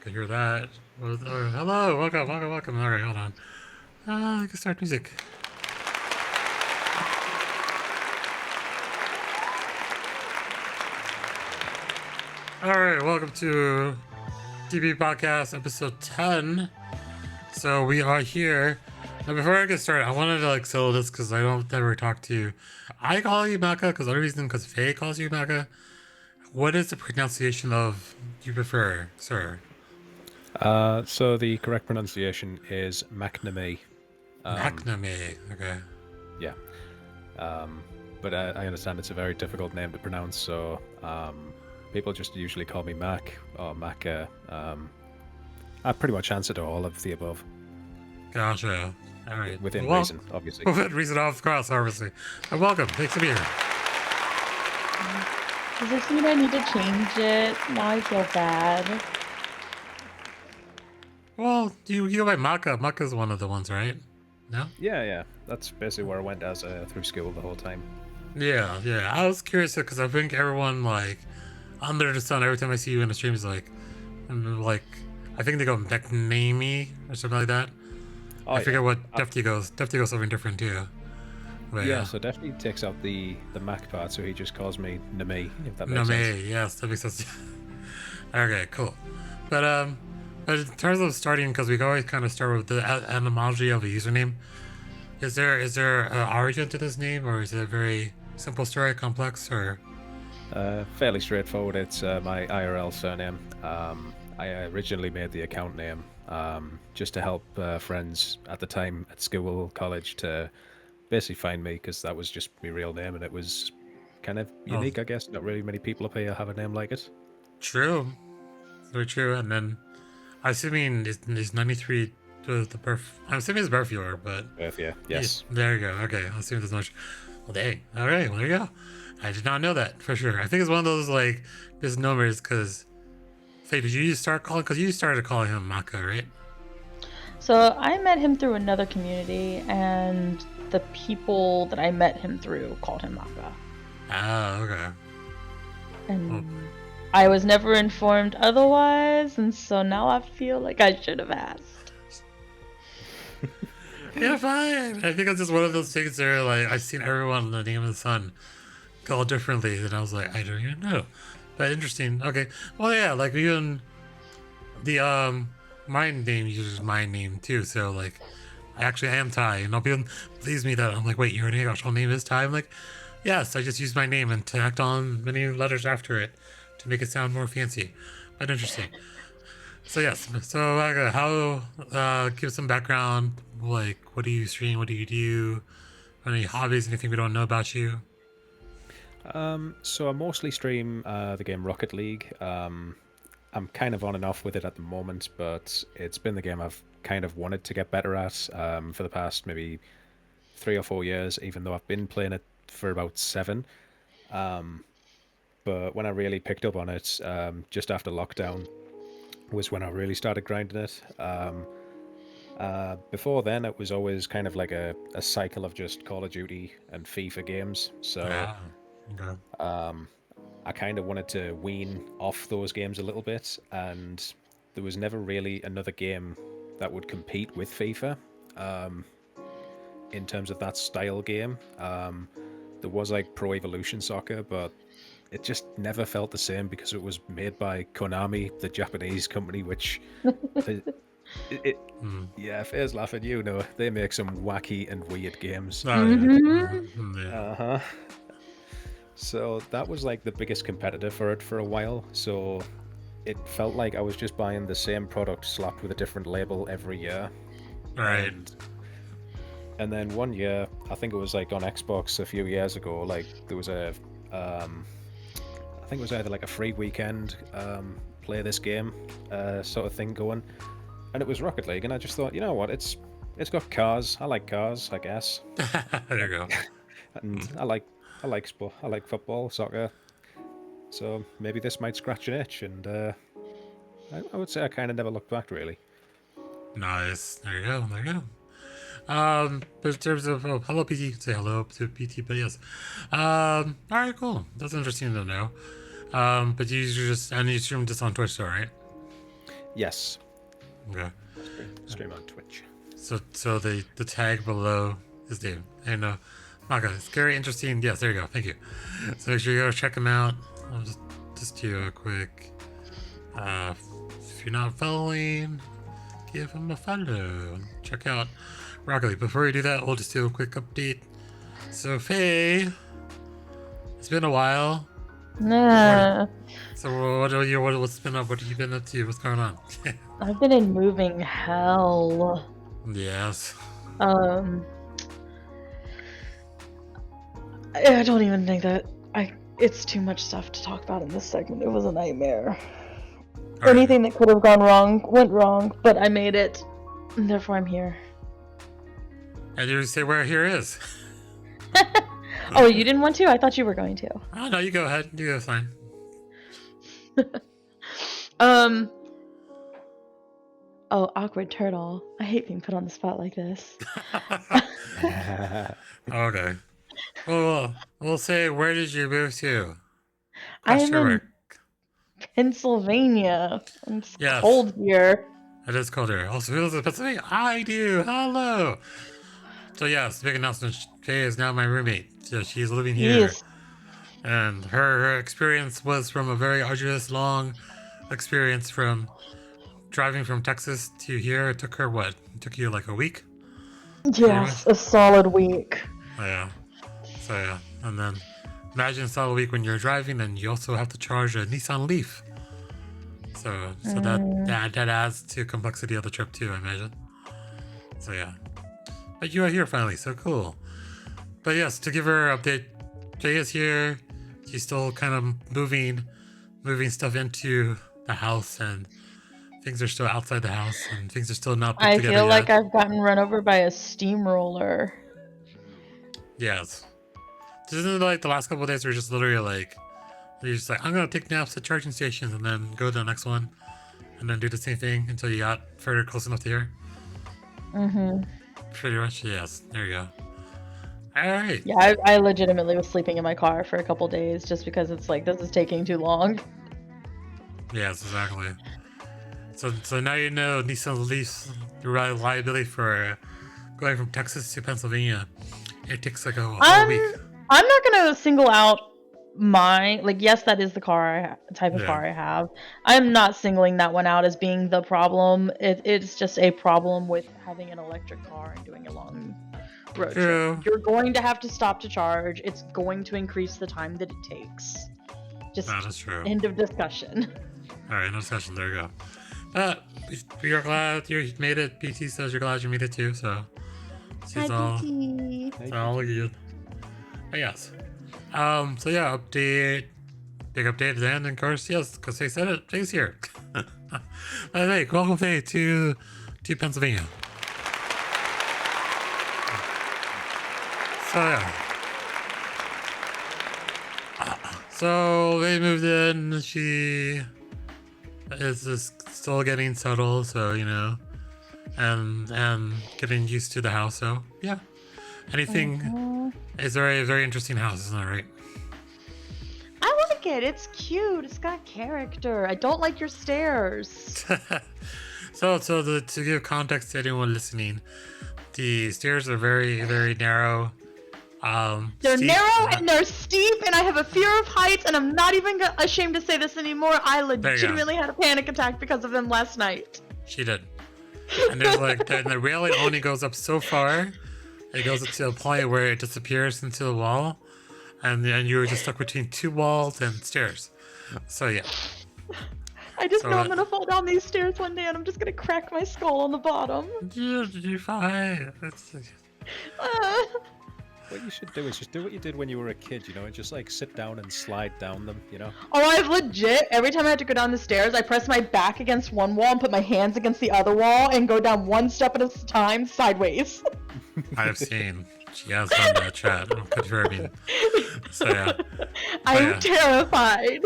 Could hear that. Hello, welcome. All right, hold on. I can start music. All right, welcome to TPP Podcast episode 10. So we are here. Now, before I get started, I wanted to settle this because I don't ever talk to you. I call you Maka because the only reason because Faye calls you Maka. What is the pronunciation of you prefer, sir? So the correct pronunciation is McNamee. McNamee. Okay. Yeah. But I understand it's a very difficult name to pronounce, so people just usually call me Mac or Maka. I pretty much answer to all of the above. Gotcha. All right. Within reason, obviously. Within reason, of course, obviously. Welcome. Thanks for being here. Does this mean I need to change it? Now I feel bad. Well, you go by Maka. Maka's one of the ones, right? No? Yeah. That's basically where I went as through school the whole time. Yeah. I was curious because I think everyone, under the sun, every time I see you in the stream is I think they go McNamee or something like that. Oh, I forget what Defty goes. Defty goes something different too. But, yeah, so definitely takes out the Mac part, so he just calls me Namee, if that makes sense. Namee, yes, that makes sense. Okay, cool. But in terms of starting, because we always kind of start with the etymology of a username, is there an origin to this name, or is it a very simple story, complex, or? Fairly straightforward. It's my IRL surname. I originally made the account name just to help friends at the time at school, college, to basically find me, because that was just my real name, and it was kind of unique, I guess. Not really many people up here have a name like it. True. Very true. And then, I'm assuming is 93 the birth. I'm assuming it's birth year, but. Birth year, yes. Yeah, there you go. Okay, I'll assume there's much. Well, dang. All right, well, there you go. I did not know that for sure. I think it's one of those misnomers because. Faye, did you start calling? Because you started calling him Maka, right? So I met him through another community, and the people that I met him through called him Maka. Ah, okay. And I was never informed otherwise, and so now I feel like I should have asked. Yeah, fine. I think it's just one of those things where I've seen everyone in the name of the sun called differently, and I was like, I don't even know. But interesting. Okay. Well, yeah, even the my name uses my name too. So I actually am Ty, and people please me that I'm like, wait, your actual name is Ty? I'm like, yes, I just use my name and tacked on many letters after it to make it sound more fancy, but interesting. So yes. So how give some background. What do you stream? What do you do? Any hobbies? Anything we don't know about you? So I mostly stream the game Rocket League. I'm kind of on and off with it at the moment, but it's been the game I've kind of wanted to get better at for the past maybe 3 or 4 years, even though I've been playing it for about 7. But when I really picked up on it, just after lockdown, was when I really started grinding it. Before then, it was always kind of like a cycle of just Call of Duty and FIFA games. So Okay. I kind of wanted to wean off those games a little bit, and there was never really another game that would compete with FIFA in terms of that style game. There was Pro Evolution Soccer, but it just never felt the same because it was made by Konami, the Japanese company, which yeah, Fair's laughing. They make some wacky and weird games. Yeah. So that was the biggest competitor for it for a while. So it felt like I was just buying the same product slapped with a different label every year. Right. And then one year, I think it was like on Xbox a few years ago, like there was a, I think it was either like a free weekend, play this game, sort of thing going, and it was Rocket League, and I just thought, you know what, it's got cars. I like cars, I guess. There you go. And I like sport. I like football, soccer. So maybe this might scratch an itch, and I would say I kind of never looked back really. Nice. There you go. There you go. But in terms of hello PT, say hello to PT, but yes. All right, cool. That's interesting to know. But you stream this on Twitch, though, right? Yes. Okay. Stream on Twitch. So the tag below is Dave. And Maka, it's very interesting. Yes, there you go. Thank you. So make sure you go check him out. I'll just do a quick. If you're not following, give him a follow. Check out Rocket League. Before we do that, we'll just do a quick update. So Faye, it's been a while. Nah. So what's been up? What have you been up to? What's going on? I've been in moving hell. Yes. I don't even think that it's too much stuff to talk about in this segment. It was a nightmare. All Anything that could have gone wrong went wrong, but I made it, and therefore I'm here. And you say where here is. Oh, you didn't want to? I thought you were going to. Oh no, you go ahead. You go fine. Oh, awkward turtle. I hate being put on the spot like this. Okay. Well, we'll say, where did you move to? I'm Question in mark. Pennsylvania. It's Yes. cold here. It is cold here. Also, who lives in Pennsylvania? I do. Hello. So yes, big announcement. Faye is now my roommate. So she's living here. Yes. And her experience was from a very arduous, long experience from driving from Texas to here. It took her what? It took you like a week? Yes, a solid week. Oh, yeah. So yeah. And then imagine it's all a week when you're driving and you also have to charge a Nissan Leaf. So that adds to complexity of the trip too, I imagine. So yeah. But you are here finally, so cool. But yes, to give her an update, Jay is here. She's still kind of moving stuff into the house, and things are still outside the house, and things are still not put I together feel like yet. I've gotten run over by a steamroller. Yes. Isn't it like the last couple of days were just literally like, you're just like, I'm gonna take naps at charging stations and then go to the next one, and then do the same thing until you got further close enough to here? Mm-hmm. Pretty much, yes. There you go. Alright. Yeah, I legitimately was sleeping in my car for a couple days just because it's like, this is taking too long. Yes, exactly. So now you know Nissan Leaf's reliability for going from Texas to Pennsylvania. It takes like a whole week. I'm not gonna single out yes, that is the type of car I have. I'm not singling that one out as being the problem. It's just a problem with having an electric car and doing a long road trip. You're going to have to stop to charge. It's going to increase the time that it takes. Just that is true. End of discussion. All right, no discussion. There you go. We are glad you made it. PT says you're glad you made it too. So she's all good. But yes. So yeah, big update then, and of course, yes, because they said it. Faye's here. Hey, welcome Faye to Pennsylvania. So yeah. So they moved in. She is just still getting settled, so you know, and getting used to the house. So yeah, anything. It's a very, very interesting house, isn't that right? I like it. It's cute. It's got character. I don't like your stairs. To give context to anyone listening, the stairs are very, very narrow. They're narrow and they're steep, and I have a fear of heights, and I'm not even ashamed to say this anymore. I legitimately had a panic attack because of them last night. She did. And there's the railing only goes up so far. It goes up to a point where it disappears into the wall, and then you were just stuck between two walls and stairs. So yeah. I just know I'm gonna fall down these stairs one day, and I'm just gonna crack my skull on the bottom. You're fine. What you should do is just do what you did when you were a kid, and just like sit down and slide down them, Oh, I've legit, every time I have to go down the stairs, I press my back against one wall and put my hands against the other wall and go down one step at a time sideways. I've seen. She has done that, chat. I'm confirming. So, yeah. I'm terrified.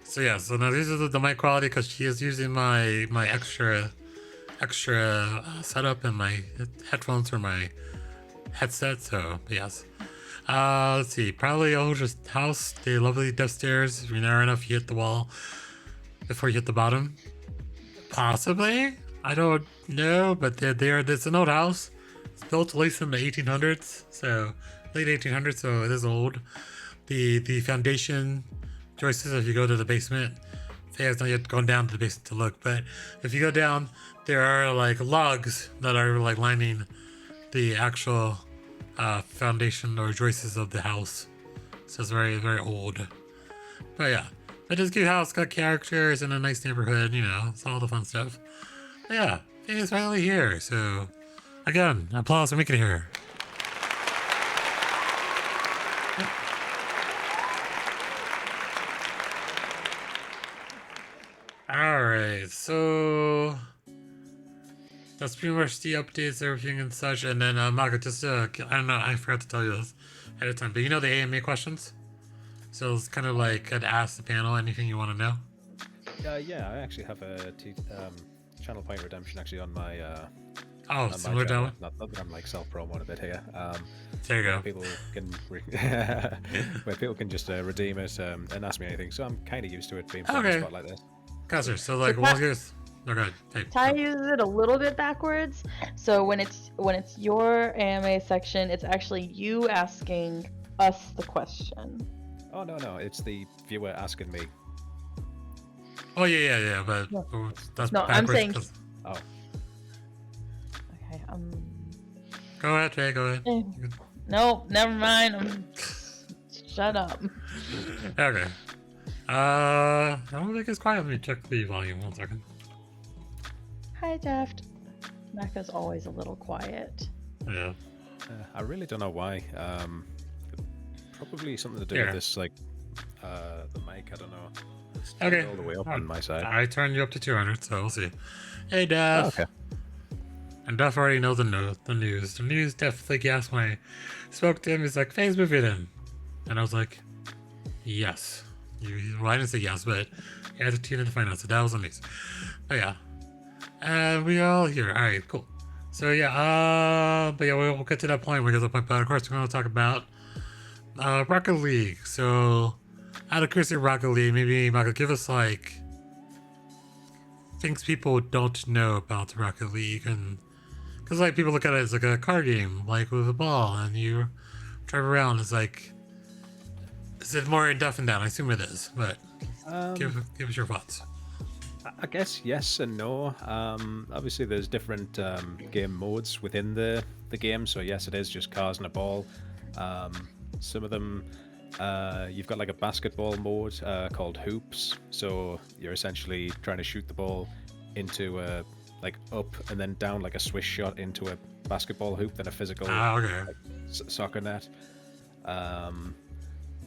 So, yeah. So, now these are the mic quality because she is using my extra setup and my headphones for my headset. So, yes. Let's see. Probably just house, the lovely death stairs. If you're near enough, you hit the wall before you hit the bottom. Possibly. I don't know, but it's an old house. It's built at least in the 1800s, so late 1800s, so it is old. The foundation joists, if you go to the basement, Faye's not yet gone down to the basement to look, but if you go down, there are like logs that are like lining the actual foundation or joists of the house. So it's very, very old. But yeah, it is a cute house, got characters in a nice neighborhood, it's all the fun stuff. But yeah, Faye's finally here, so again, applause for making it here. Alright, so that's pretty much the updates, everything and such. And then, Maka, just, I don't know, I forgot to tell you this ahead of time, but the AMA questions? So it's kind of like I'd ask the panel anything you want to know. Yeah, I actually have a channel point redemption actually on my. Similar to not that I'm like self-promoting a bit here. There you go. People can where people can just redeem it and ask me anything. So I'm kind of used to it being put on the spot like this. Gotcha. So like, we'll just. Oh, go ahead. Hey, Ty uses it a little bit backwards. So when it's your AMA section, it's actually you asking us the question. Oh no, it's the viewer asking me. Oh yeah, but that's no, backwards. I'm saying. Oh. Okay. Go ahead, Trey. Go ahead. No, never mind. Shut up. Okay. I don't think it's quiet. Let me check the volume. 1 second. Hi, Daft. Mecca's always a little quiet. Yeah. I really don't know why. Probably something to do with this, like, the mic. I don't know. It's okay. All the way up on my side. I turned you up to 200, so we'll see. Hey, Daph. Oh, okay. And Duff already knows the news. The news definitely gassed when I spoke to him. He's like, Faye's moving in. And I was like, yes. Well, I didn't say yes, but he had to tune in to find out. So that was the news. But yeah. We all here. All right, cool. So yeah, but yeah, we'll get to that point. We'll get to the point. But of course, we're going to talk about Rocket League. So out of curiosity, Rocket League, maybe Michael, give us like things people don't know about Rocket League, and because like people look at it as like a card game, like with a ball, and you drive around. It's like, is it more in depth than that? I assume it is, but give us your thoughts. I guess yes and no. Obviously, there's different game modes within the game. So yes, it is just cars and a ball. Some of them, you've got like a basketball mode called hoops. So you're essentially trying to shoot the ball into like up and then down like a swish shot into a basketball hoop, then a physical like, soccer net.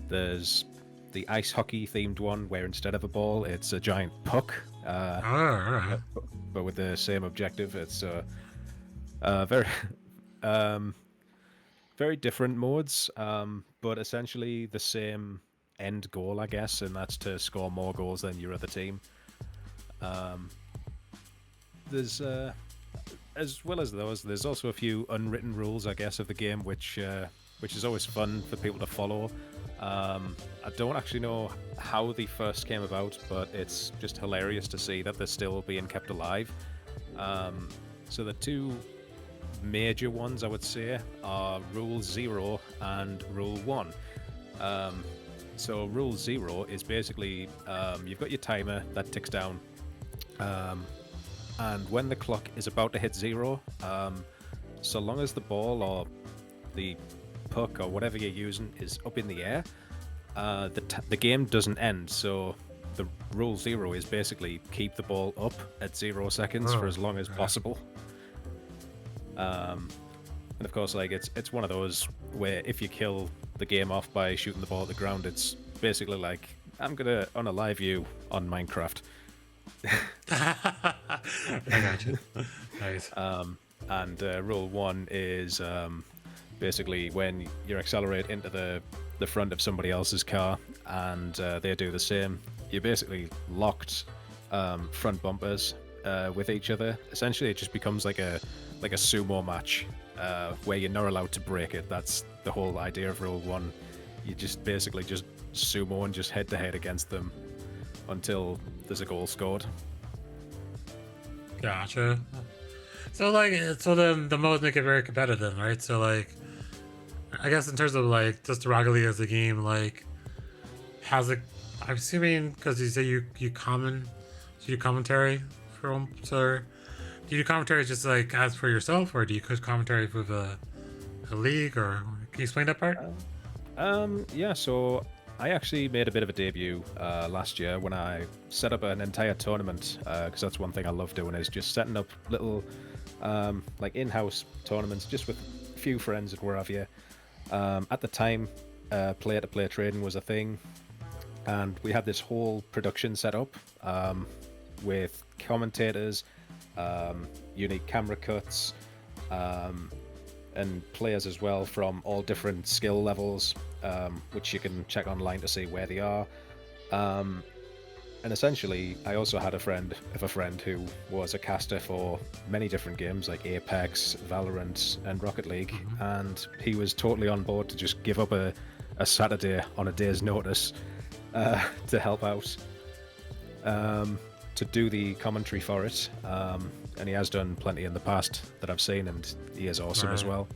There's the ice hockey themed one where instead of a ball, it's a giant puck. But with the same objective. It's very very different modes, but essentially the same end goal, I guess, and that's to score more goals than your other team. There's as well as those, there's also a few unwritten rules, I guess, of the game, which is always fun for people to follow. I don't actually know how they first came about, but it's just hilarious to see that they're still being kept alive. So the two major ones, I would say, are Rule 0 and Rule 1. So Rule 0 is basically you've got your timer that ticks down, and when the clock is about to hit 0, so long as the ball or the puck or whatever you're using is up in the air, the game doesn't end. So the Rule 0 is basically keep the ball up at 0 seconds for as long as possible. And And of course, like it's one of those where if you kill the game off by shooting the ball at the ground, it's basically like I'm gonna unalive you on Minecraft. I got you. Nice. And rule one is basically when you accelerate into the front of somebody else's car and they do the same, you're basically locked front bumpers with each other. Essentially, it just becomes like a sumo match where you're not allowed to break it. That's the whole idea of rule one. You just basically just sumo and just head to head against them until there's a goal scored. Gotcha. So like, so then the modes make it very competitive, right? So like, I guess in terms of like just Rocket League as a game, like, has it? I'm assuming because you say you do commentary from, so do you do commentary just like as for yourself, or do you do commentary with a league, or can you explain that part? Yeah, so I actually made a bit of a debut last year when I set up an entire tournament, because that's one thing I love doing, is just setting up little like in-house tournaments just with a few friends and where have you. At the time, player-to-player trading was a thing, and we had this whole production set up with commentators, unique camera cuts, and players as well from all different skill levels, which you can check online to see where they are. And essentially, I also had a friend who was a caster for many different games like Apex, Valorant, and Rocket League, and he was totally on board to just give up a Saturday on a day's notice to help out, to do the commentary for it. And he has done plenty in the past that I've seen, and he is awesome as well.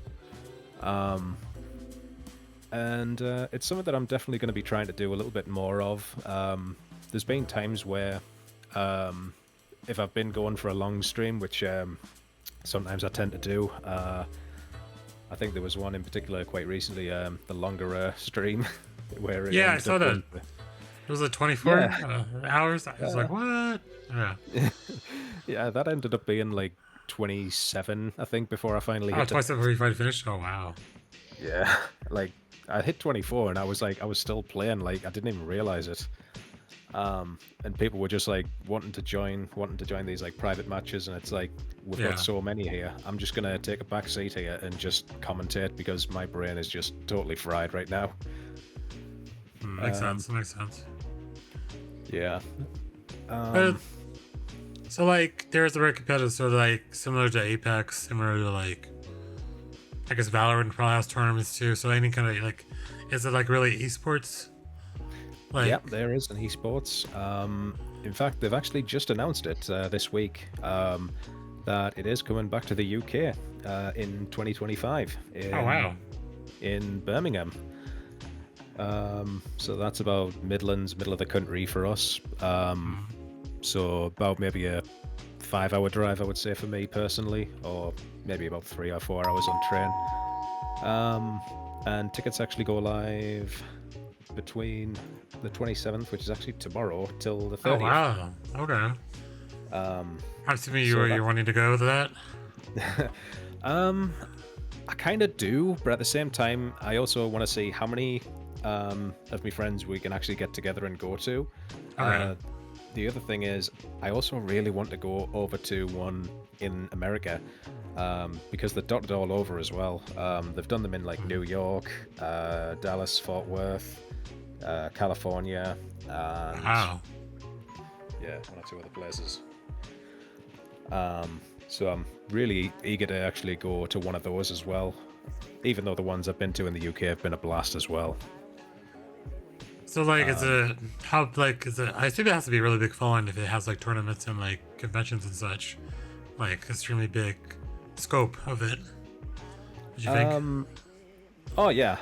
And it's something that I'm definitely going to be trying to do a little bit more of. There's been times where if I've been going for a long stream, which sometimes I tend to do, I think there was one in particular quite recently, the longer stream, where it I saw that. It was like 24 hours. I was like, what? Yeah. Yeah, that ended up being like 27, I think, before I finally hit 27 before you finally finished? Oh, wow. Yeah, like I hit 24 and I was still playing, like I didn't even realize it. And people were just like wanting to join these like private matches, and it's like, we've got so many here. I'm just gonna take a back seat here and just commentate because my brain is just totally fried right now. Makes sense. Yeah. So like, there's a very competitive, so like similar to Apex, similar to like, I guess Valorant probably has tournaments too. So any kind of like, is it like really esports? Like, yeah, there is an esports. In fact, they've actually just announced it this week, that it is coming back to the UK in 2025. Oh wow! In Birmingham. So that's about middle of the country for us. So about maybe a 5-hour drive, I would say, for me personally, or maybe about 3 or 4 hours on train. And tickets actually go live between the 27th, which is actually tomorrow, till the 30th. Oh wow! Okay. I'm assuming you're wanting to go to that. I kind of do, but at the same time, I also want to see how many of my friends we can actually get together and go to. Okay. The other thing is, I also really want to go over to one in America, because they're dotted all over as well. They've done them in like New York, Dallas, Fort Worth, California, and Wow. yeah, one or two other places. So I'm really eager to actually go to one of those as well, even though the ones I've been to in the UK have been a blast as well. So like, is it I assume it has to be a really big following if it has like tournaments and like conventions and such, like extremely big scope of it. What do you think? Oh yeah.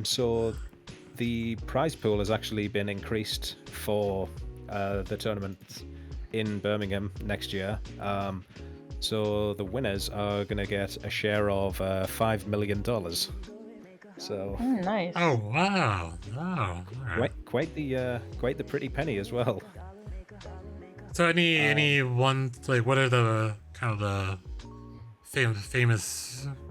So the prize pool has actually been increased for the tournament in Birmingham next year. So the winners are going to get a share of $5 million. So nice. Oh wow! Oh, right. quite the pretty penny as well. So any one, like, what are the kind of the famous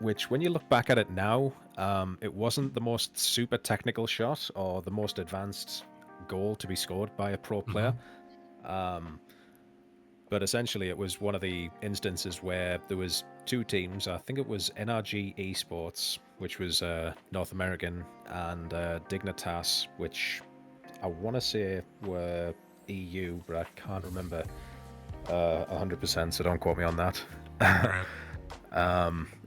which when you look back at it now, it wasn't the most super technical shot or the most advanced goal to be scored by a pro player. But essentially it was one of the instances where there was two teams. I think it was NRG Esports, which was North American, and Dignitas, which I want to say were EU, but I can't remember 100%, so don't quote me on that.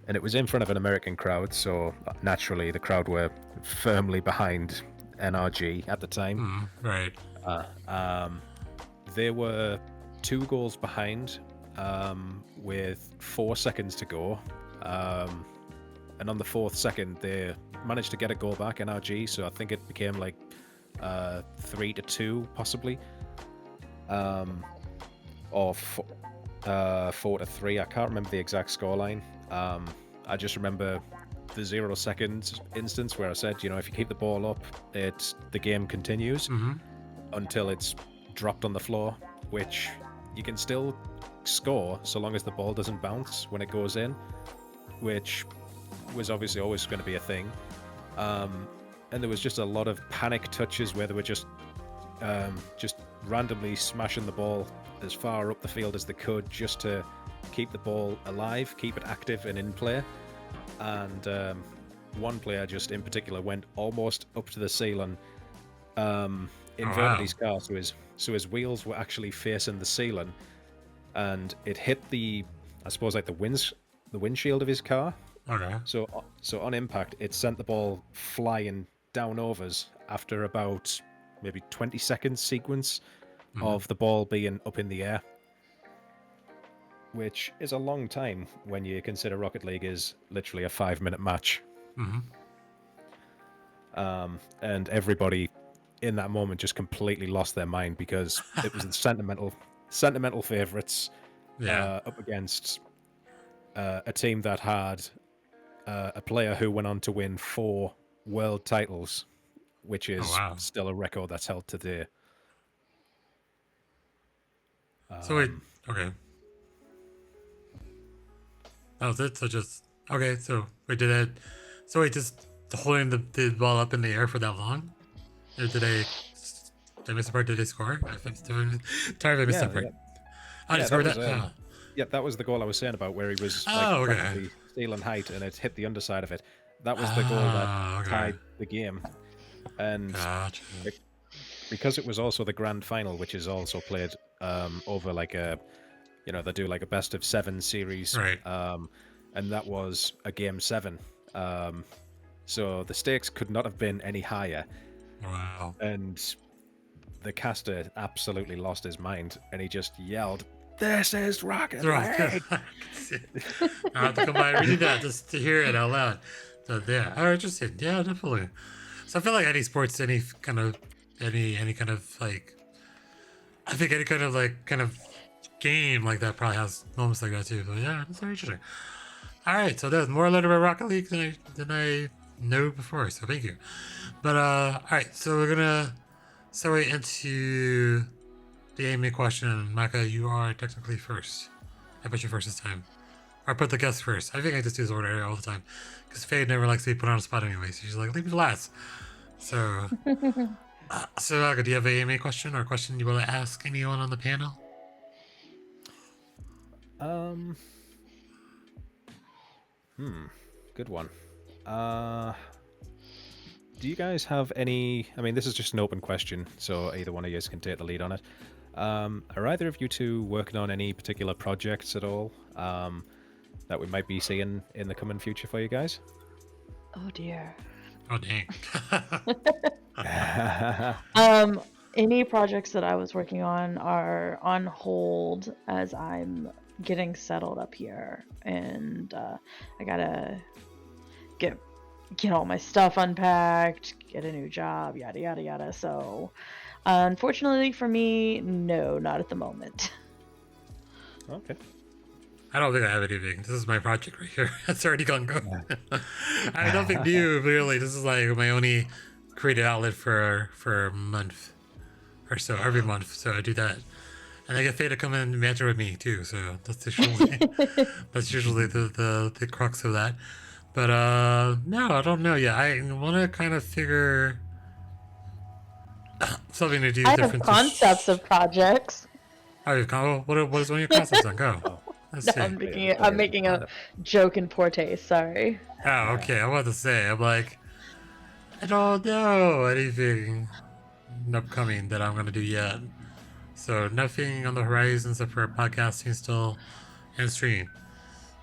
And it was in front of an American crowd, so naturally the crowd were firmly behind NRG at the time. Right. They were 2 goals behind with 4 seconds to go. And on the 4th second, they managed to get a goal back, NRG, so I think it became like 3-2, possibly. Or 4-3. I can't remember the exact scoreline. I just remember the 0 seconds instance where I said, if you keep the ball up, the game continues until it's dropped on the floor, which you can still score so long as the ball doesn't bounce when it goes in, which was obviously always going to be a thing. And there was just a lot of panic touches where they were just randomly smashing the ball as far up the field as they could just to keep the ball alive, keep it active and in play. And one player just in particular went almost up to the ceiling, inverted his car, so his wheels were actually facing the ceiling, and it hit the windshield of his car. Okay. So on impact, it sent the ball flying down overs after about maybe 20 seconds sequence of the ball being up in the air, which is a long time when you consider Rocket League is literally a 5-minute match. And everybody in that moment just completely lost their mind because it was the sentimental favorites up against a team that had a player who went on to win 4 world titles, which is still a record that's held today. So wait, okay. That was it? So just, okay, so wait, just holding the ball up in the air for that long? Or did I miss the part? Did they score? Sorry if I missed that part. I scored that? Yeah, that was the goal I was saying about where he was practically ceiling height and it hit the underside of it. That was the goal that tied the game. And because it was also the grand final, which is also played over like a, they do like a best of 7 series. Right. And that was a game 7. So the stakes could not have been any higher. Wow. And the caster absolutely lost his mind and he just yelled, "This is Rocket League!" I have to come by and read that just to hear it out loud. So yeah, I'm interested. Yeah, definitely. So I feel like any sports, any kind of like, I think any kind of game like that probably has moments like that too. But yeah, that's very interesting. All right, so there's more learned about Rocket League than I know before. So thank you. But all right, so we're gonna segue into the AMA question. Maka, you are technically first. I put you first this time. Or I put the guest first. I think I just do this order all the time. Because Faye never likes to be put on a spot anyway. So she's like, leave me last. So, Maka, do you have an AMA question or a question you want to ask anyone on the panel? Good one. Do you guys have any... I mean, this is just an open question, so either one of you can take the lead on it. Are either of you two working on any particular projects at all that we might be seeing in the coming future for you guys? Oh dear. Oh dang. Any projects that I was working on are on hold as I'm getting settled up here, and I gotta get all my stuff unpacked, get a new job, yada yada yada. So unfortunately for me, no, not at the moment. Okay. I don't think I have anything. This is my project right here. It's already gone go. I mean, nothing new, really. This is like my only creative outlet for a month or so, every month. So I do that. And I get Faye to come in and banter with me too, so that's usually the crux of that. But no, I don't know yet. I want to kind of figure something to do I have different. concepts of projects. Oh, what is one of your concepts on? Go. Oh, Let's No, see. I'm making a joke in poor taste. Sorry. Oh, okay. I was about to say, I'm like, I don't know anything upcoming that I'm gonna do yet. So nothing on the horizon except for podcasting still and streaming.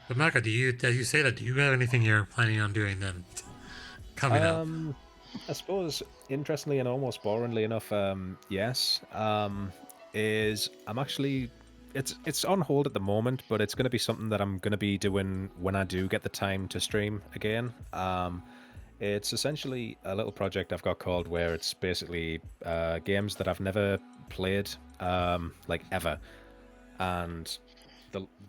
But Maka, do you say that? Do you have anything you're planning on doing then coming up? I suppose, interestingly and almost boringly enough, yes. Is I'm actually it's on hold at the moment, but it's going to be something that I'm going to be doing when I do get the time to stream again. It's essentially a little project I've got called where it's basically games that I've never played, like ever, and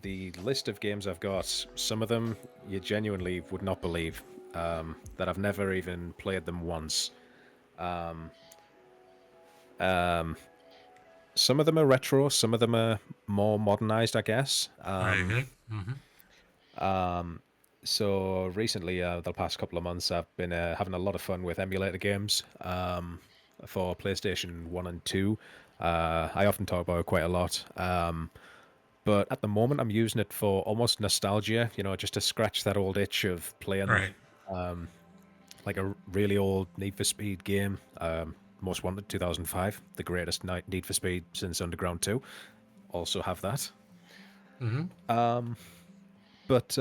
the list of games I've got, some of them you genuinely would not believe that I've never even played them once. Some of them are retro, some of them are more modernized, I guess. Right. So recently, the past couple of months, I've been having a lot of fun with emulator games for PlayStation 1 and 2. I often talk about it quite a lot. But at the moment, I'm using it for almost nostalgia, just to scratch that old itch of playing Right. like a really old Need for Speed game. Most Wanted 2005, the greatest Need for Speed since Underground 2. Also have that. But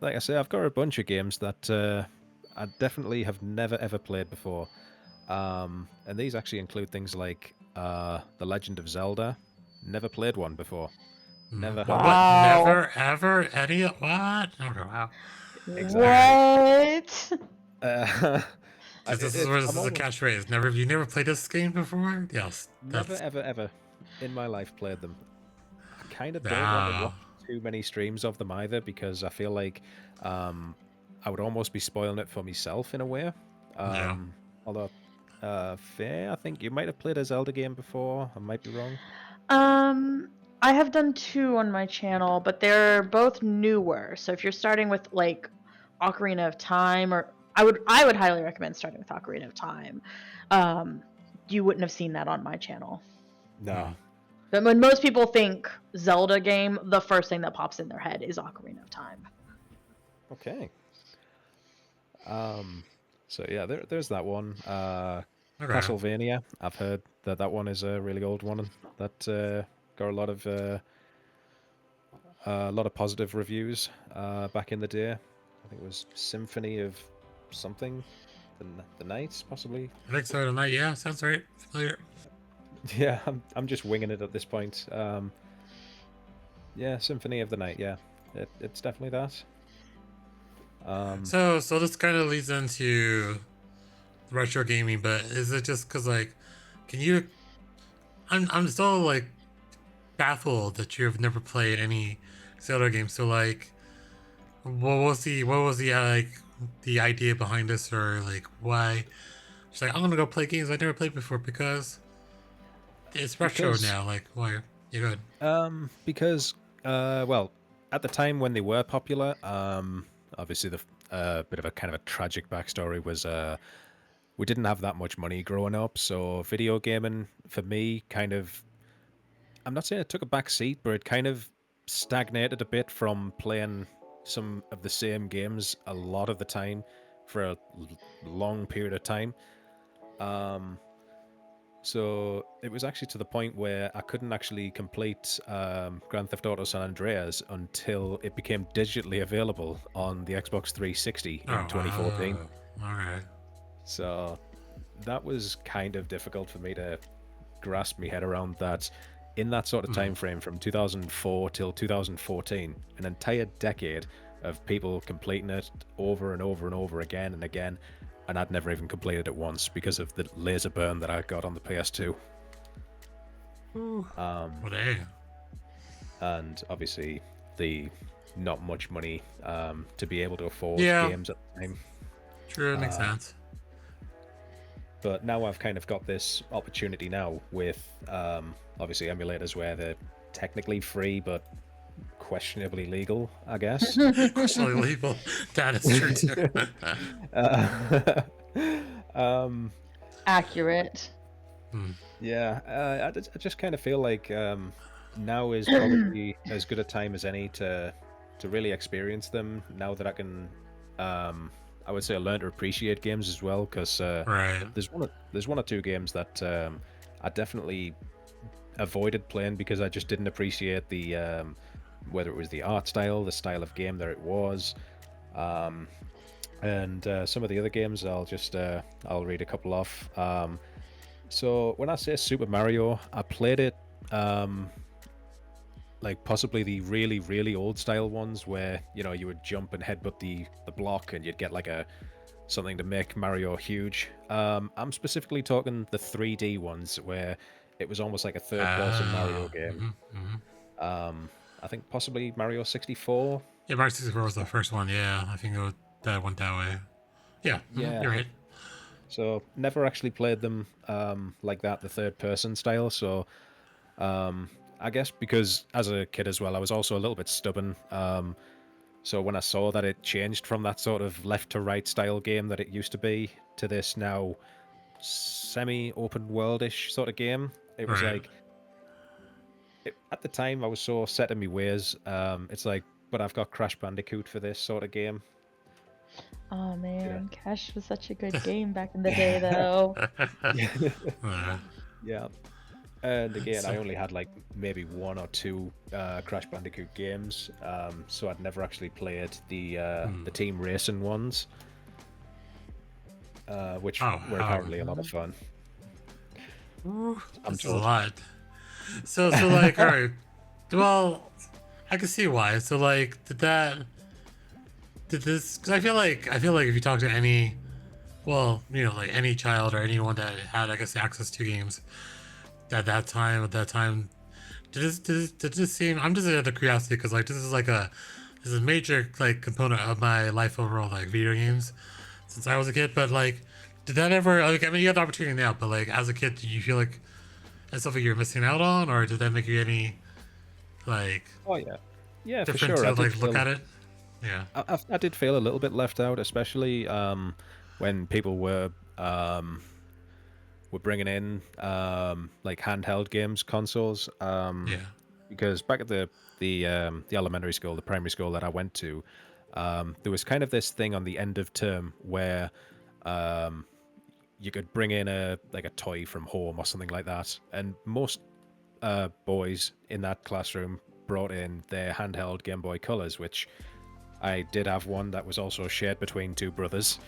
like I say, I've got a bunch of games that I definitely have never ever played before. And these actually include things like The Legend of Zelda. Never played one before. Never have. Wow. What? Never ever any what? Okay, wow. What? This is a catchphrase. You never played this game before? Yes. Never ever ever in my life played them. I kind of don't want to Wow. watch too many streams of them either, because I feel like I would almost be spoiling it for myself in a way. Yeah. Although, Faye, I think you might have played a Zelda game before. I might be wrong. I have done 2 on my channel, but they're both newer. So if you're starting with like Ocarina of Time, or I would highly recommend starting with Ocarina of Time. You wouldn't have seen that on my channel. No. But when most people think Zelda game, the first thing that pops in their head is Ocarina of Time. Okay. So yeah, there's that one. Okay. Castlevania. I've heard that one is a really old one that got a lot of positive reviews back in the day. I think it was Symphony of something, the Night, possibly. I think so tonight. Yeah, sounds right. Familiar. Yeah, I'm just winging it at this point. Yeah, Symphony of the Night. Yeah, it's definitely that. So this kind of leads into retro gaming, but is it just because like, can you? I'm still like baffled that you've never played any Zelda games. So like, what was the like the idea behind this, or like why? She's like, I'm gonna go play games I never played before because it's retro now. Like, why? You good? Because well, at the time when they were popular, obviously the bit of a kind of a tragic backstory was we didn't have that much money growing up, so video gaming for me kind of, I'm not saying it took a back seat, but it kind of stagnated a bit from playing some of the same games a lot of the time for a long period of time. So it was actually to the point where I couldn't actually complete Grand Theft Auto San Andreas until it became digitally available on the Xbox 360 in 2014. All right. So that was kind of difficult for me to grasp my head around, that in that sort of time frame from 2004 till 2014, an entire decade of people completing it over and over and over again and again, and I'd never even completed it once because of the laser burn that I got on the PS2. Well, hey. And obviously the not much money to be able to afford Yeah. games at the time. True, it makes sense. But now I've kind of got this opportunity now with obviously emulators where they're technically free but questionably legal, I guess. Questionably legal. That is true too. Accurate. Yeah, I just kind of feel like now is probably as good a time as any to really experience them. Now that I can, I would say, learn to appreciate games as well. Because Right. there's one or two games that I definitely avoided playing because I just didn't appreciate the whether it was the art style, the style of game that it was. And some of the other games, I'll read a couple off. So when I say Super Mario, I played it like possibly the really, really old style ones where, you know, you would jump and headbutt the block and you'd get like something to make Mario huge. I'm specifically talking the 3D ones where it was almost like a third-person Mario game. I think possibly Mario 64. Yeah, Mario 64 was the first one. Yeah, I think that went that way. Yeah, Yeah. you're right. So never actually played them like that, the third-person style. So I guess because as a kid as well, I was also a little bit stubborn. So when I saw that it changed from that sort of left-to-right style game that it used to be to this now semi-open world-ish sort of game, it was like... at the time, I was so set in my ways. It's like, but I've got Crash Bandicoot for this sort of game. Oh man, Crash was such a good game back in the day, though. Yeah. And again, I only had like maybe one or two Crash Bandicoot games, so I'd never actually played the team racing ones, which were apparently a lot of fun. That's a lot. So like, all right. Well, I can see why. So like, did this? Because I feel like if you talk to any, well, you know, like any child or anyone that had, I guess, access to games at that time, did this seem? I'm just out of curiosity because like this is a major like component of my life overall, like video games, since I was a kid. But like, did that ever? Like, I mean, you have the opportunity now, but like as a kid, did you feel like that's something you're missing out on, or did that make you any like? Oh yeah, for different sure. to like look at it. Yeah, I did feel a little bit left out, especially when people were bringing in like handheld games consoles. Because back at the elementary school, the primary school that I went to, there was kind of this thing on the end of term where you could bring in a toy from home or something like that, and most boys in that classroom brought in their handheld Game Boy Colors, which I did have one that was also shared between two brothers.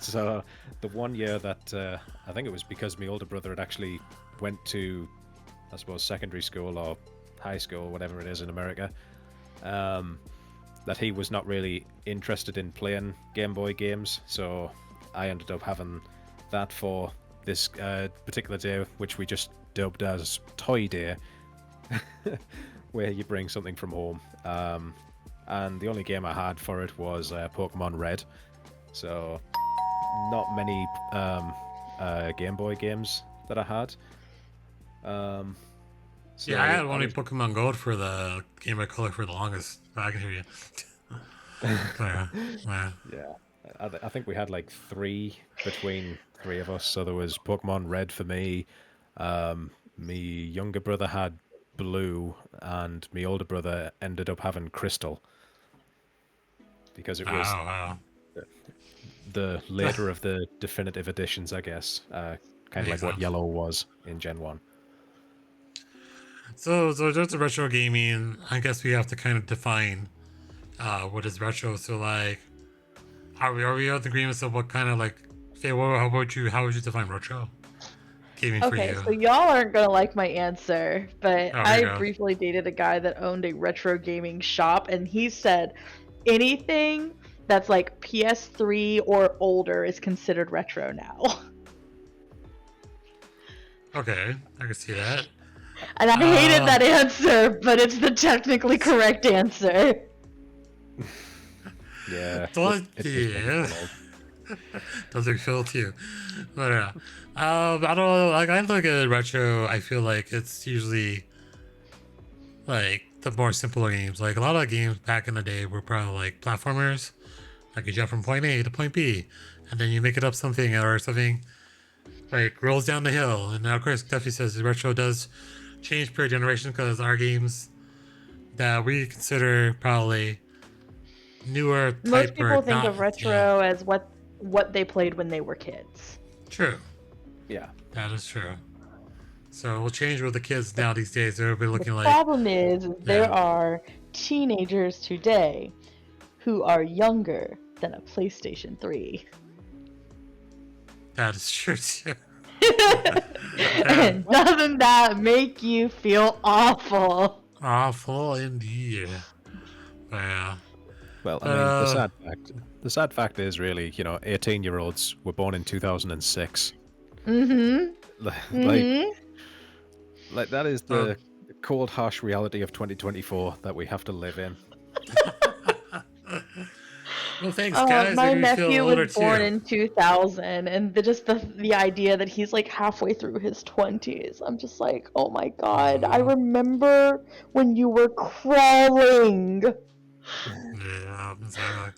So the one year that I think it was because my older brother had actually went to, I suppose, secondary school or high school, whatever it is in America, that he was not really interested in playing Game Boy games. So I ended up having that for this particular day, which we just dubbed as Toy Day, where you bring something from home. And the only game I had for it was Pokemon Red. So not many Game Boy games that I had. So I had only Pokemon Gold for the Game Boy Color for the longest. I can hear you. Yeah, I think we had like three between three of us. So there was Pokemon Red for me. My younger brother had Blue, and my older brother ended up having Crystal because it was the later of the definitive editions, I guess. Kind of like what Yellow was in Gen 1. So there's the retro gaming. I guess we have to kind of define what is retro. So like, are we on the agreement of what kind of like? Say, how would you define retro gaming for you? Okay, so y'all aren't gonna like my answer, but I go. briefly dated a guy that owned a retro gaming shop, and he said anything that's like PS3 or older is considered retro now. Okay, I can see that. And I hated that answer, but it's the technically correct answer. Yeah. Those are cool too. But I don't know. Like I look at retro, I feel like it's usually like the more simpler games. Like a lot of games back in the day were probably like platformers. Like you jump from point A to point B, and then you make it up something or something like rolls down the hill. And now, of course, Duffy says retro does change per generation because our games that we consider probably newer Most type or people think not. of retro as what they played when they were kids. True. Yeah. That is true. So we'll change with the kids now these days. They'll be looking The like. problem is there Yeah. are teenagers today who are younger than a PlayStation 3. That is true too. And doesn't that make you feel awful? Awful indeed. Yeah. Well, I mean, the sad fact is really, 18-year-olds were born in 2006. Mm-hmm. Like that is the cold, harsh reality of 2024 that we have to live in. Well, thanks, guys. My Maybe we feel nephew older was born too. in 2000, and the idea that he's like halfway through his 20s, I'm just like, oh my god, I remember when you were crawling. Yeah, exactly.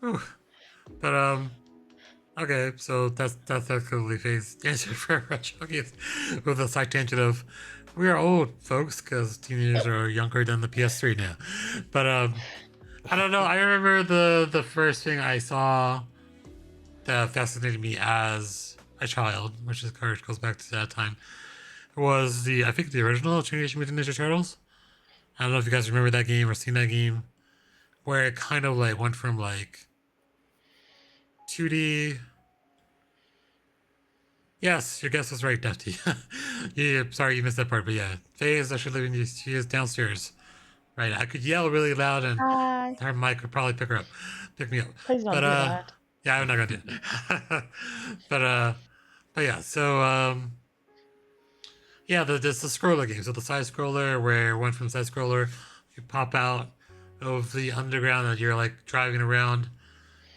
Whew. But okay, so that's actually phase answer for retro games with a side tangent of we are old folks because teenagers are younger than the PS3 now. But I don't know. I remember the first thing I saw that fascinated me as a child, which is course goes back to that time, was I think the original Teenage Mutant Ninja Turtles. I don't know if you guys remember that game or seen that game, where it kind of like went from like 2D. Yes, your guess was right, Dusty. Yeah, sorry you missed that part, but yeah, Faye is actually living. She is downstairs. Right, I could yell really loud, and Hi. her mic could probably pick me up. Please don't But do that. yeah, I'm not gonna do it. But yeah, so yeah, there's the scroller game. So the side scroller where one from side scroller, you pop out of the underground and you're like driving around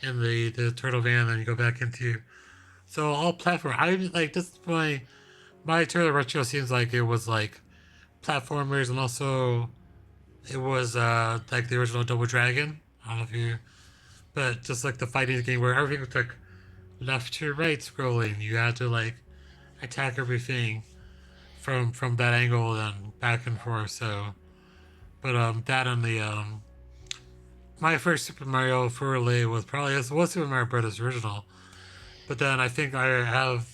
in the turtle van, and you go back into. So all platform. I like this. My turtle retro seems like it was like platformers, and also it was like the original Double Dragon. I don't know if you, but just like the fighting game where everything was like left to right scrolling. You had to like attack everything from that angle and back and forth. So, but that and the my first Super Mario for relay was probably it was Super Mario Brothers original. But then I think I have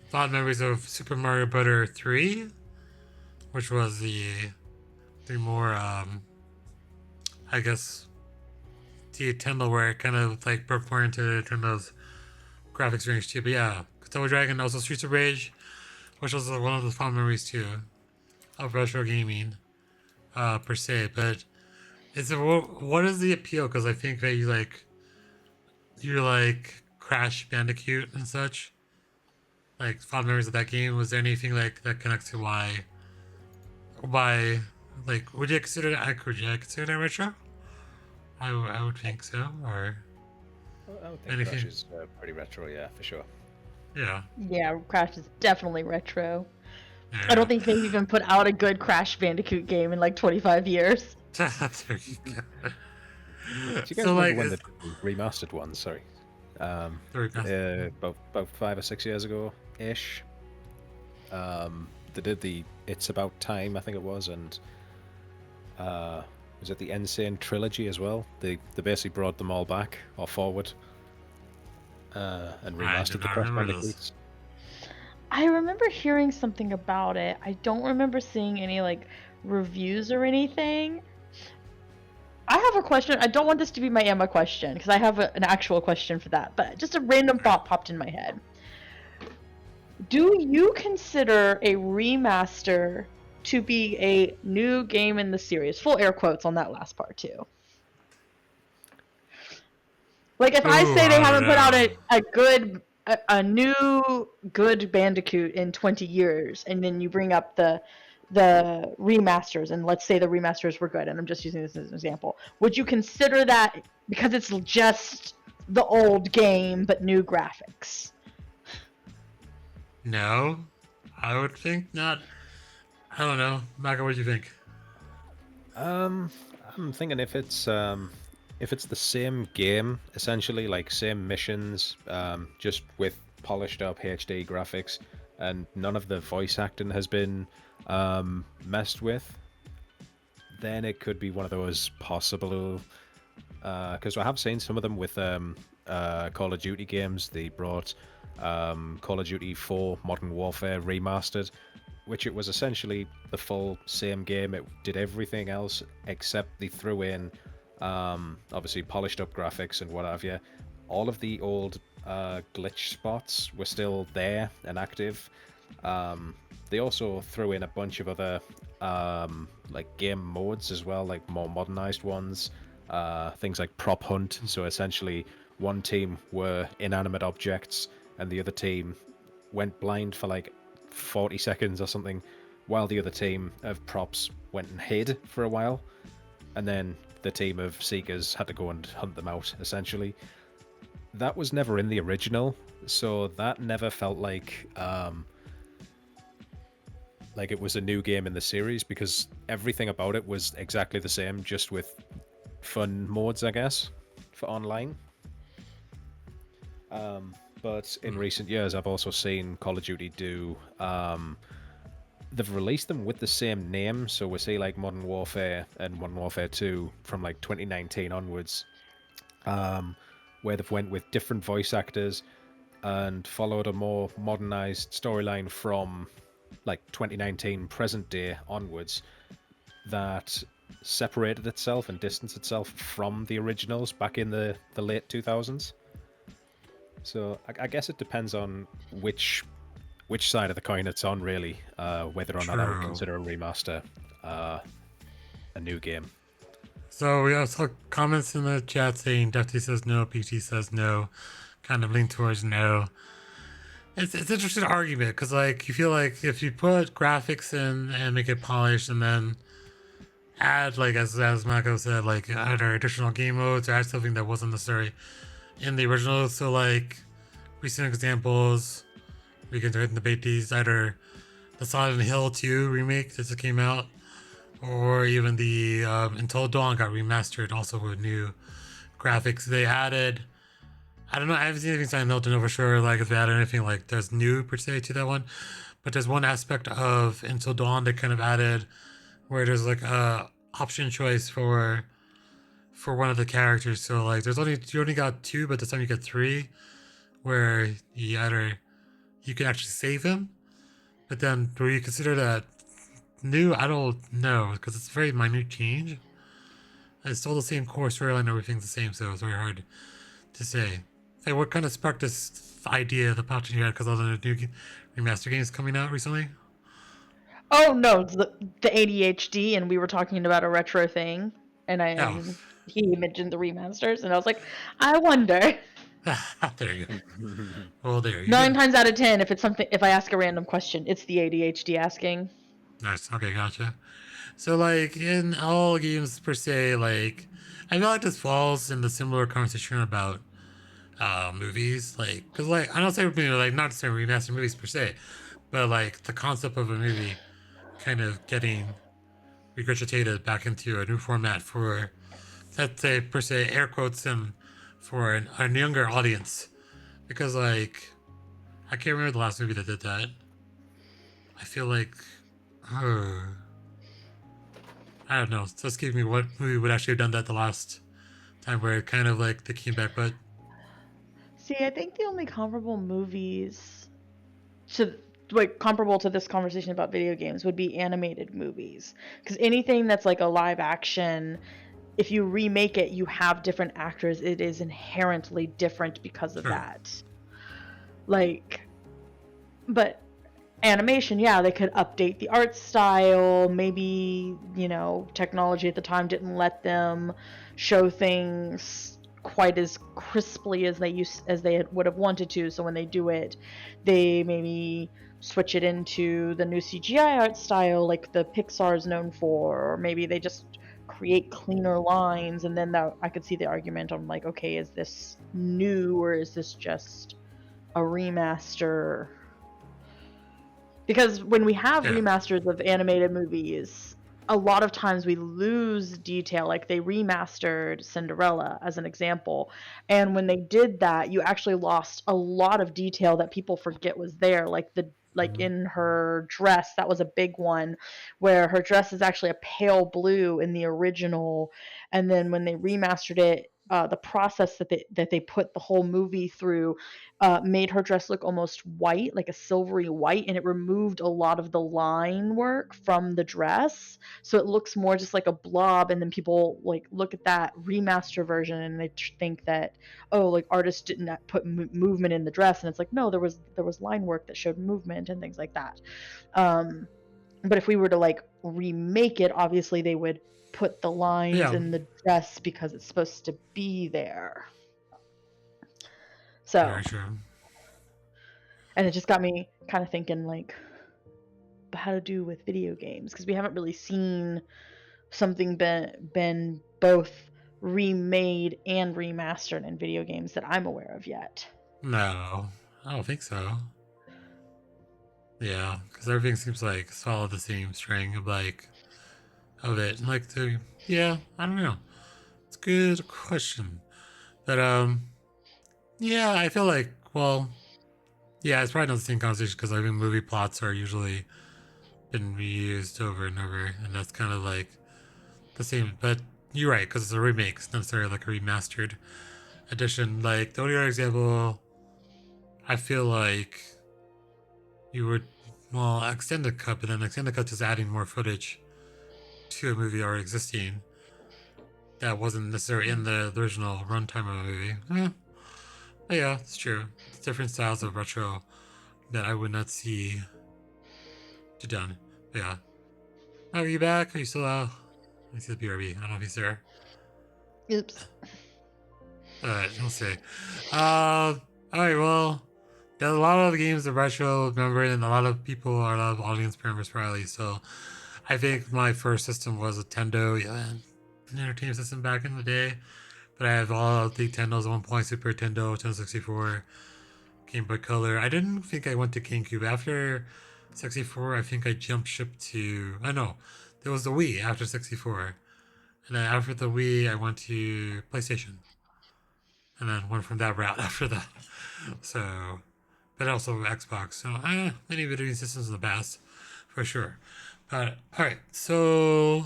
fond memories of Super Mario Brothers 3, which was the more I guess the Nintendo where it kind of like broke more into Nintendo's graphics range too. But yeah, Double Dragon, also Streets of Rage, which was one of the fond memories too of retro gaming per se. But what is the appeal? Because I think that you like Crash Bandicoot and such. Like fond memories of that game. Was there anything like that connects to why like would you consider that retro? I would think so. Or I would think anything. Crash is pretty retro, yeah, for sure. Yeah. Yeah, Crash is definitely retro. Yeah. I don't think they've even put out a good Crash Bandicoot game in like 25 years. There you go. Do you guys So, remember like, when the remastered one? Sorry, The remastered. about 5 or 6 years ago ish. They did the It's About Time, I think it was, and was it the Insane trilogy as well? They basically brought them all back or forward and remastered the not Crash remember Bandicoots. I remember hearing something about it. I don't remember seeing any like reviews or anything. I have a question. I don't want this to be my Emma question because I have an actual question for that, but just a random thought popped in my head. Do you consider a remaster to be a new game in the series? Full air quotes on that last part too. Like if I say they haven't put out a new good Bandicoot in 20 years, and then you bring up the remasters, and let's say the remasters were good, and I'm just using this as an example, would you consider that because it's just the old game but new graphics. No, I would think not. I don't know. Maka, what do you think? I'm thinking if it's the same game, essentially, like same missions, just with polished up HD graphics, and none of the voice acting has been messed with, then it could be one of those possible. Because I have seen some of them with Call of Duty games. They brought Call of Duty 4 Modern Warfare Remastered, which it was essentially the full same game. It did everything else except they threw in, obviously, polished up graphics and what have you. All of the old glitch spots were still there and active. They also threw in a bunch of other like game modes as well, like more modernized ones. Things like prop hunt. So essentially, one team were inanimate objects, and the other team went blind for like 40 seconds or something, while the other team of props went and hid for a while, and then the team of seekers had to go and hunt them out, essentially. That was never in the original, so that never felt like it was a new game in the series, because everything about it was exactly the same, just with fun modes, I guess, for online. But in recent years, I've also seen Call of Duty do. They've released them with the same name, so we see like Modern Warfare and Modern Warfare 2 from like 2019 onwards, where they've went with different voice actors and followed a more modernized storyline from like 2019 present day onwards, that separated itself and distanced itself from the originals back in the late 2000s. So I guess it depends on which side of the coin it's on, really, whether or not I would consider a remaster a new game. So we also comments in the chat saying Defty says no, PT says no, kind of lean towards no. It's an interesting argument, because like you feel like if you put graphics in and make it polished, and then add, like as Mako said, like either additional game modes or add something that wasn't necessary in the original. So like recent examples, we can debate these, either the Silent Hill 2 remake that just came out, or even the Until Dawn got remastered also with new graphics. They added, I don't know, I haven't seen anything Silent Hill to know for sure, like if they added anything like there's new per se to that one, but there's one aspect of Until Dawn that kind of added where there's like a option choice for one of the characters. So like you only got 2, but this time you get 3, where you can actually save him. But then do you consider that new? I don't know, because it's a very minute change. It's still the same core storyline, everything's the same, so it's very hard to say. Hey, what kind of sparked this idea, the passion you had because of the new remaster games coming out recently? Oh no, the ADHD, and we were talking about a retro thing, and he mentioned the remasters, and I was like, I wonder. There you go. Well, there you 9 times out of 10, if I ask a random question, it's the ADHD asking. Nice. Okay, gotcha. So like in all games per se, like I feel like this falls in the similar conversation about movies, like because like I don't say like not necessarily remaster movies per se, but like the concept of a movie kind of getting regurgitated back into a new format for, let's say per se, air quotes, and for a younger audience, because like I can't remember the last movie that did that. I feel like I don't know. Just give me what movie would actually have done that the last time, where it kind of like they came back. But see, I think the only comparable movies comparable to this conversation about video games would be animated movies, because anything that's like a live action, if you remake it, you have different actors. It is inherently different because of that. Like, but animation, yeah, they could update the art style. Maybe, technology at the time didn't let them show things quite as crisply as they would have wanted to. So when they do it, they maybe switch it into the new CGI art style, like the Pixar is known for, or maybe they just create cleaner lines, and then that I could see the argument on like, okay, is this new or is this just a remaster? Because when we have Yeah. remasters of animated movies, a lot of times we lose detail. Like they remastered Cinderella as an example, and when they did that, you actually lost a lot of detail that people forget was there. Like in her dress, that was a big one, where her dress is actually a pale blue in the original, and then when they remastered it, the process that they put the whole movie through made her dress look almost white, like a silvery white, and it removed a lot of the line work from the dress, so it looks more just like a blob. And then people like look at that remaster version and they think that, oh, like artists didn't put movement in the dress, and it's like, no, there was line work that showed movement and things like that. But if we were to like remake it, obviously they would put the lines in the dress because it's supposed to be there. So, Very true. And it just got me kind of thinking like how to do with video games, because we haven't really seen something been both remade and remastered in video games that I'm aware of yet. No, I don't think so. Yeah, because everything seems like it's follow the same string of like of it. Like the yeah, I don't know. It's a good question, but yeah, I feel like yeah, it's probably not the same conversation because I think movie plots are usually been reused over and over, and that's kind of like the same. But you're right, because it's a remake, it's not necessarily like a remastered edition. Like the only other example, I feel like you would extended cut, but then extended cut is adding more footage to a movie already existing that wasn't necessarily in the original runtime of a movie. Yeah, it's true. It's different styles of retro that I would not see to done. But yeah. Are you back? Are you still out? Let me see the BRB. I don't know if he's there. Oops. Alright, we'll see. Alright, well, there's a lot of games of retro remembered, and a lot of people are a lot of audience members probably. So I think my first system was a Nintendo, an entertainment system back in the day. But I have all of the Nintendos at one point: Super Nintendo, Nintendo 64, Game Boy Color. I didn't think I went to GameCube. After 64, I think I jumped ship to... I know, there was the Wii after 64. And then after the Wii, I went to PlayStation. And then went from that route after that. So... But also Xbox. So, many video game systems in the past, for sure. But, alright, so...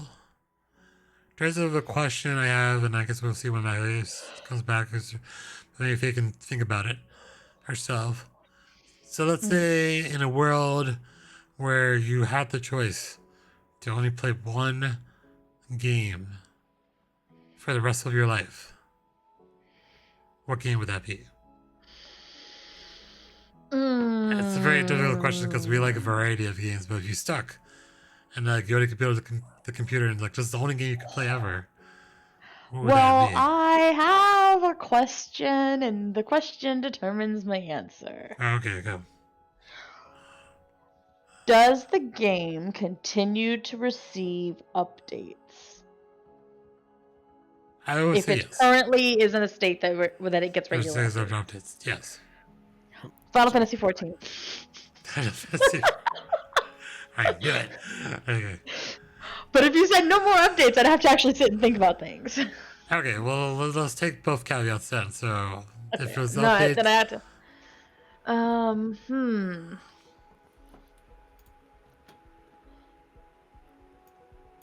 In terms of a question I have, and I guess we'll see when my list comes back, maybe if they can think about it herself. So let's say in a world where you had the choice to only play one game for the rest of your life, what game would that be? It's a very difficult question because we like a variety of games, but if you stuck and like you only could build the computer and like just the only game you could play ever, what would that be? I have a question, and the question determines my answer. Okay, go. Does the game continue to receive updates? I would If say it yes. currently is in a state that it gets regular updates. Yes. Final Fantasy 14. I knew it. Okay. But if you said no more updates, I'd have to actually sit and think about things. Okay, well, let's take both caveats then. So, Okay. if it was No, updates... then I have to...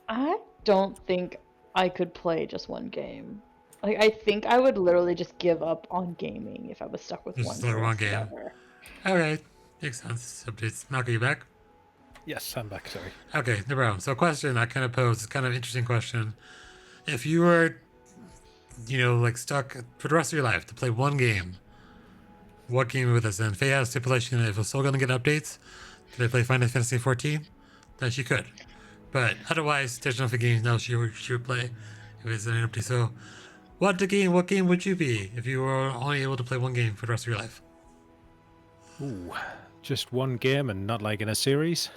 I don't think I could play just one game. Like, I think I would literally just give up on gaming if I was stuck with Just one. like one game. Okay, makes sense. Updates. Malcolm, you back? Yes, I'm back, sorry. Okay, no problem. So, a question I kind of posed, is kind of interesting question. If you were, like stuck for the rest of your life to play one game, what game would this? And Faye has stipulation that if we're still going to get updates, could I play Final Fantasy 14? Then she could. But otherwise, there's nothing games now she would play if it's an update. So, what game would you be if you were only able to play one game for the rest of your life? Ooh, just one game and not like in a series?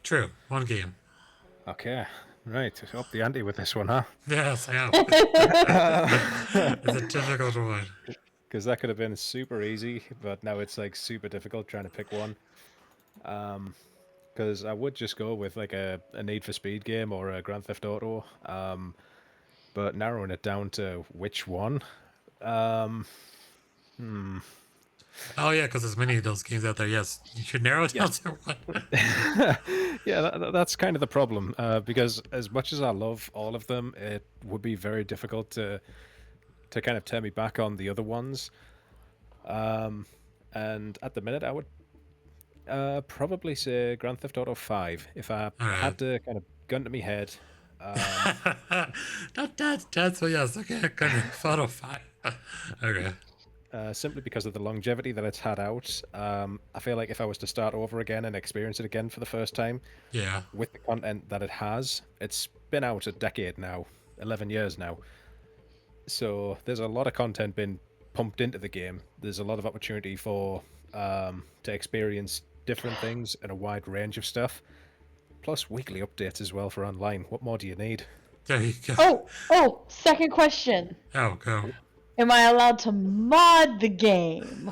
True, one game. Okay. Right, up the ante with this one, huh? Yes, I am. It's a difficult one. Because that could have been super easy, but now it's like super difficult trying to pick one. Because I would just go with like a Need for Speed game or a Grand Theft Auto. But narrowing it down to which one, Oh yeah, because there's many of those games out there. Yes, you should narrow it down to one. yeah, that's kind of the problem. Because as much as I love all of them, it would be very difficult to kind of turn me back on the other ones. And at the minute, I would probably say Grand Theft Auto 5 if I had to kind of gun to me head. That's what. Yes, okay. Kind of Photo 5. Okay. Simply because of the longevity that it's had out. I feel like if I was to start over again and experience it again for the first time, Yeah. with the content that it has, it's been out a decade now, 11 years now. So there's a lot of content been pumped into the game. There's a lot of opportunity for to experience different things and a wide range of stuff. Plus weekly updates as well for online. What more do you need? There you go. Oh, second question. Oh, go. Am I allowed to mod the game?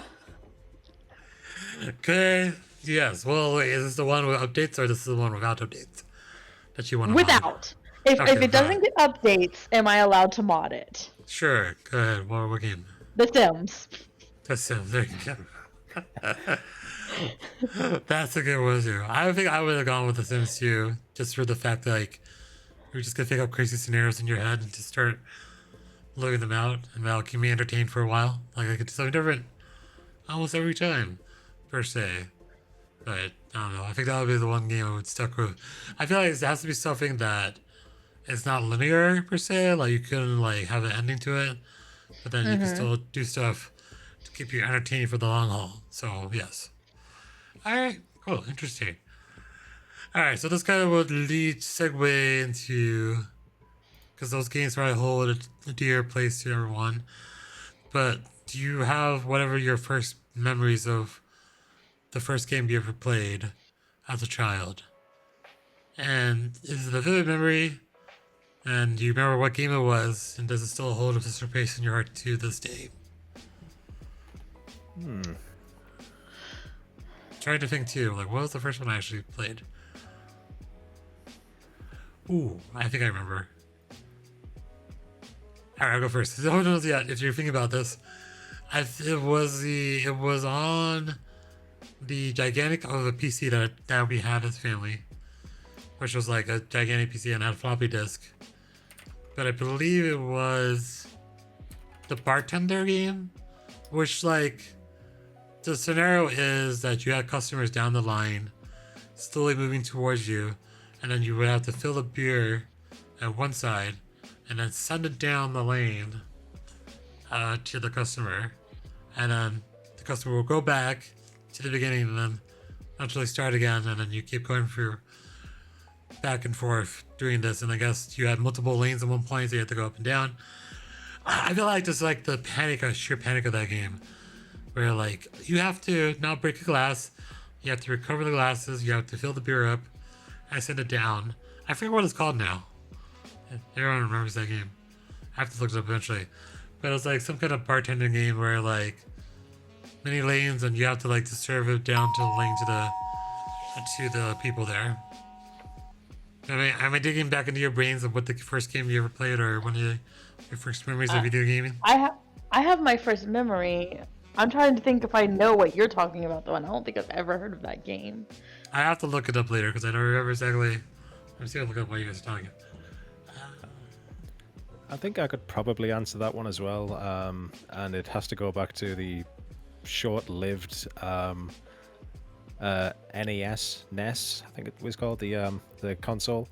Okay. Yes. Well, wait, is this the one with updates or this is the one without updates that you want to mod? Without. If Okay, it doesn't get updates, am I allowed to mod it? Sure. Go ahead. What game? The Sims. That's it. There you go. That's a good one too. I think I would have gone with The Sims 2 just for the fact that like you're just gonna think up crazy scenarios in your head and just start looking them out, and that'll keep me entertained for a while. Like I could do something different almost every time, per se. But I don't know. I think that would be the one game I would stuck with. I feel like it has to be something that it's not linear per se. Like you couldn't like have an ending to it, but then you can still do stuff to keep you entertained for the long haul. So yes. All right. Cool. Interesting. All right. So this kind of would segue into because those games probably hold a dear place to everyone. But do you have whatever your first memories of the first game you ever played as a child? And is it a vivid memory? And do you remember what game it was? And does it still hold a special place in your heart to this day? Trying to think too. Like, what was the first one I actually played? Ooh, I think I remember. All right, I'll go first. No one knows yet. If you're thinking about this, it was on the gigantic of a PC that we had as family, which was like a gigantic PC and had a floppy disk. But I believe it was the bartender game, which like the scenario is that you had customers down the line slowly moving towards you, and then you would have to fill the beer at one side and then send it down the lane to the customer, and then the customer will go back to the beginning and then eventually start again, and then you keep going through back and forth doing this. And I guess you had multiple lanes at one point, so you had to go up and down. I feel like just like the sheer panic of that game, where like you have to not break a glass, you have to recover the glasses, you have to fill the beer up, and send it down. I forget what it's called now. Everyone remembers that game. I have to look it up eventually. But it was like some kind of bartending game where like many lanes and you have to like to serve it down to the lane to the people there. Am I digging back into your brains of what the first game you ever played or one of your first memories of video gaming? I have my first memory. I'm trying to think if I know what you're talking about though, and I don't think I've ever heard of that game. I have to look it up later because I don't remember exactly. Let me see if I look up what you guys are talking about. I think I could probably answer that one as well, and it has to go back to the short-lived NES, I think it was called, the console,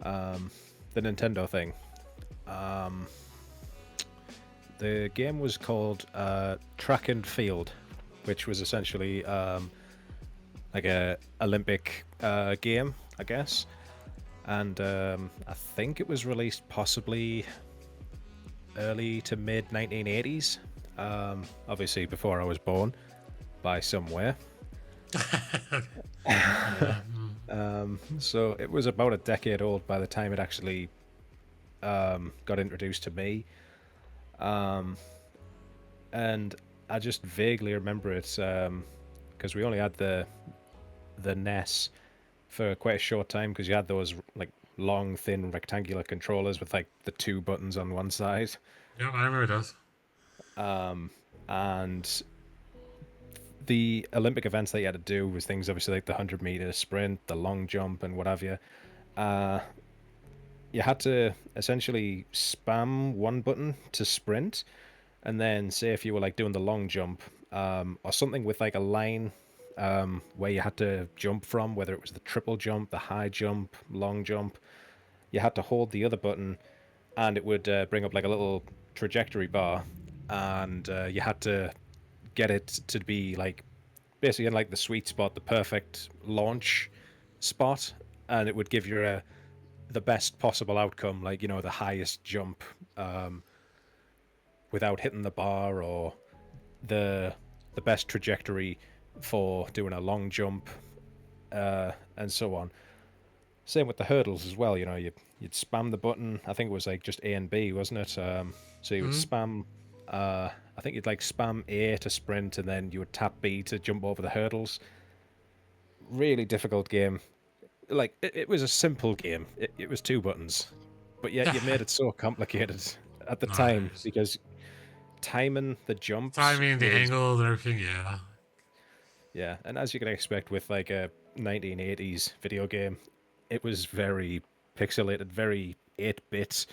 the Nintendo thing. The game was called Track and Field, which was essentially like a Olympic game, I guess. And I think it was released possibly early to mid 1980s, obviously before I was born, by somewhere. So it was about a decade old by the time it actually got introduced to me. And I just vaguely remember it because we only had the NES for quite a short time because you had those like long, thin, rectangular controllers with like the two buttons on one side. Yeah, I remember those. And the Olympic events that you had to do was things obviously like the 100-meter sprint, the long jump, and what have you. You had to essentially spam one button to sprint, and then say if you were like doing the long jump or something with like a line where you had to jump from, whether it was the triple jump, the high jump, long jump, you had to hold the other button, and it would bring up like a little trajectory bar, and you had to get it to be like basically in like the sweet spot, the perfect launch spot, and it would give you the best possible outcome, like the highest jump without hitting the bar, or the best trajectory for doing a long jump, and so on. Same with the hurdles as well. You'd spam the button. I think it was like just A and B, wasn't it? So you would spam. I think you'd like spam A to sprint, and then you would tap B to jump over the hurdles. Really difficult game. Like it was a simple game. It was two buttons, but yet you made it so complicated at the time Nice. because timing the jumps. Timing, the angles, everything, yeah. Yeah, and as you can expect with like a 1980s video game, it was very pixelated, very 8-bit,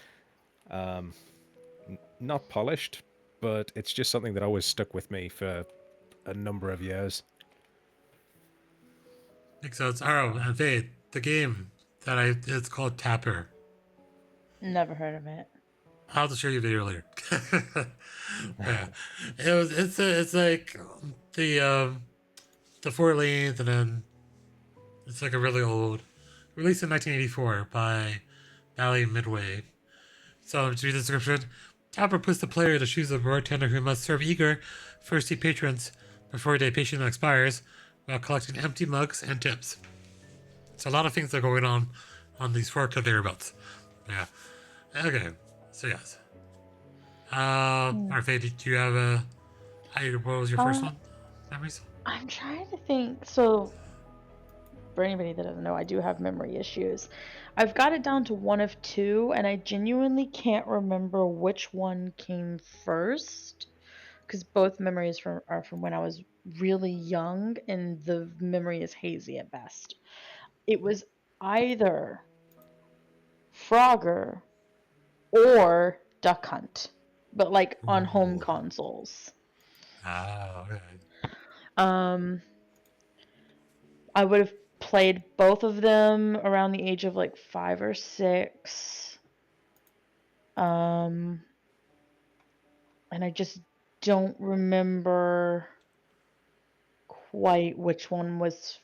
not polished, but it's just something that always stuck with me for a number of years. Makes sense. Oh, and Fade, the game it's called Tapper. Never heard of it. I'll have to show you a video later. Yeah, it's like the 4 lanes, and then it's like a really old, released in 1984 by Bally Midway. So to read the description, Tapper puts the player in the shoes of a bartender who must serve eager, thirsty patrons before their patience expires, while collecting empty mugs and tips. So a lot of things are going on these 4 conveyor belts. Yeah. Okay. So yes. Arfe, do you have what was your first one? Memories? I'm trying to think. So, for anybody that doesn't know, I do have memory issues. I've got it down to one of 2, and I genuinely can't remember which one came first, because both memories are from when I was really young, and the memory is hazy at best. It was either Frogger or Duck Hunt, but like on home consoles. Ah, okay. I would have played both of them around the age of like 5 or 6. And I just don't remember quite which one was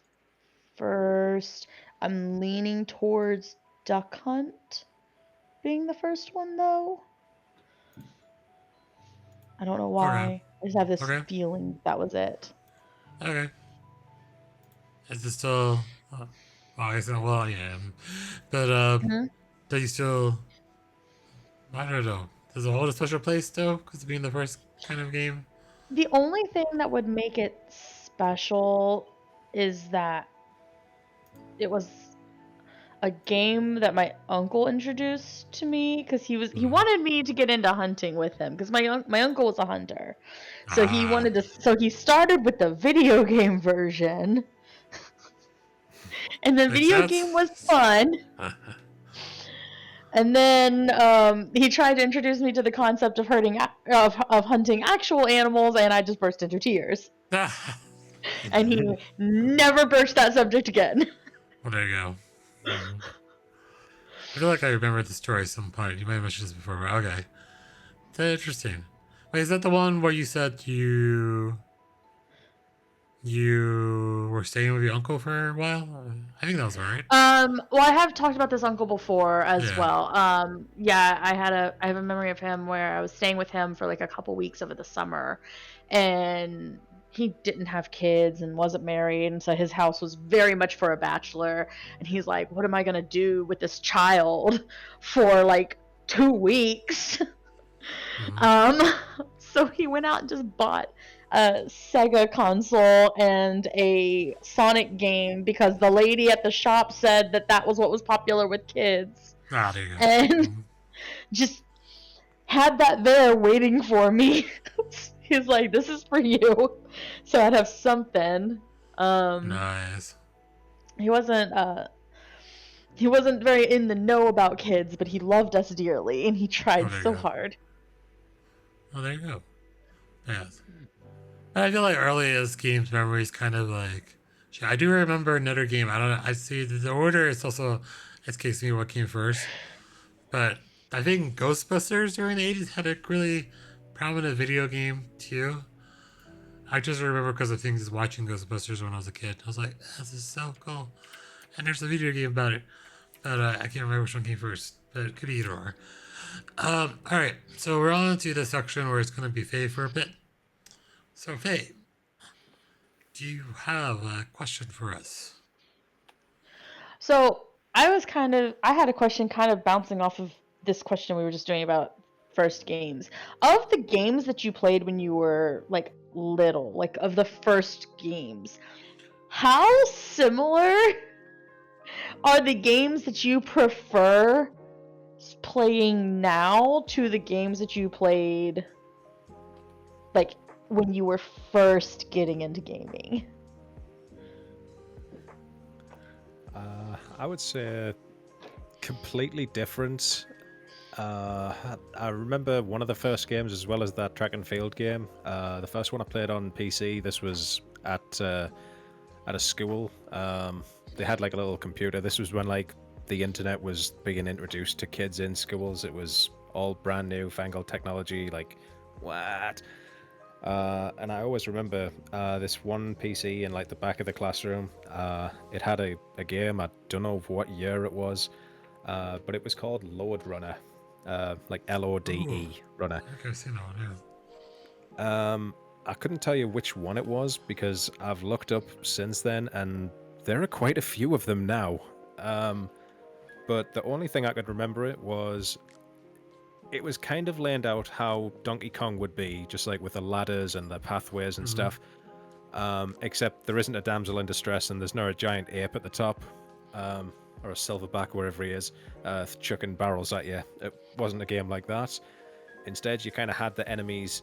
first. I'm leaning towards Duck Hunt being the first one, though. I don't know why. Okay. I just have this Okay. feeling that was it. Okay. Is it still? Well, I guess not. Well, yeah. But do you still? I don't know. Does it hold a special place though? Because being the first kind of game. The only thing that would make it special is that it was a game that my uncle introduced to me because he wanted me to get into hunting with him because my uncle was a hunter, so he wanted to. So he started with the video game version, and the video game was fun. And then he tried to introduce me to the concept of hunting actual animals, and I just burst into tears. And he never broached that subject again. Well, there you go. I feel like I remember the story at some point. You might have mentioned this before, but okay. That's interesting. Wait, is that the one where you said you were staying with your uncle for a while? I think that was right. Well, I have talked about this uncle before as well. Yeah, I have a memory of him where I was staying with him for like a couple weeks over the summer, and he didn't have kids and wasn't married, and so his house was very much for a bachelor. And he's like, what am I gonna do with this child for like 2 weeks? Mhm. So he went out and just bought a Sega console and a Sonic game because the lady at the shop said that that was what was popular with kids, Ah, there you go. and just had that there waiting for me. He's like, this is for you, so I'd have something. Nice. He wasn't he wasn't very in the know about kids, but he loved us dearly, and he Oh, tried there so you go. hard. Oh, there you go. Yes. I feel like earliest games memories kind of like. Shit, I do remember another game. I don't know. I see the order is also escapes me what came first. But I think Ghostbusters during the 80s had a really prominent video game too. I just remember because of things watching Ghostbusters when I was a kid. I was like, this is so cool. And there's a video game about it. But I can't remember which one came first. But it could be either or. Alright, so we're on to the section where it's going to be Faye for a bit. So, Faye, do you have a question for us? So I had a question kind of bouncing off of this question we were just doing about first games. Of the games that you played when you were like little, like of the first games, how similar are the games that you prefer playing now to the games that you played like when you were first getting into gaming? I would say completely different. I remember one of the first games as well as that track and field game. The first one I played on PC. This was at a school. They had like a little computer. This was when like the internet was being introduced to kids in schools. It was all brand new, fangled technology. Like what? And I always remember this one PC in like the back of the classroom. It had a game. I don't know what year it was, but it was called Load Runner, like LODE Runner. I think I've seen that one, yeah. I couldn't tell you which one it was because I've looked up since then, and there are quite a few of them now. But the only thing I could remember it was kind of laid out how Donkey Kong would be, just like with the ladders and the pathways and stuff. Except there isn't a damsel in distress, and there's not a giant ape at the top, or a silverback, wherever he is, chucking barrels at you. It wasn't a game like that. Instead, you kind of had the enemies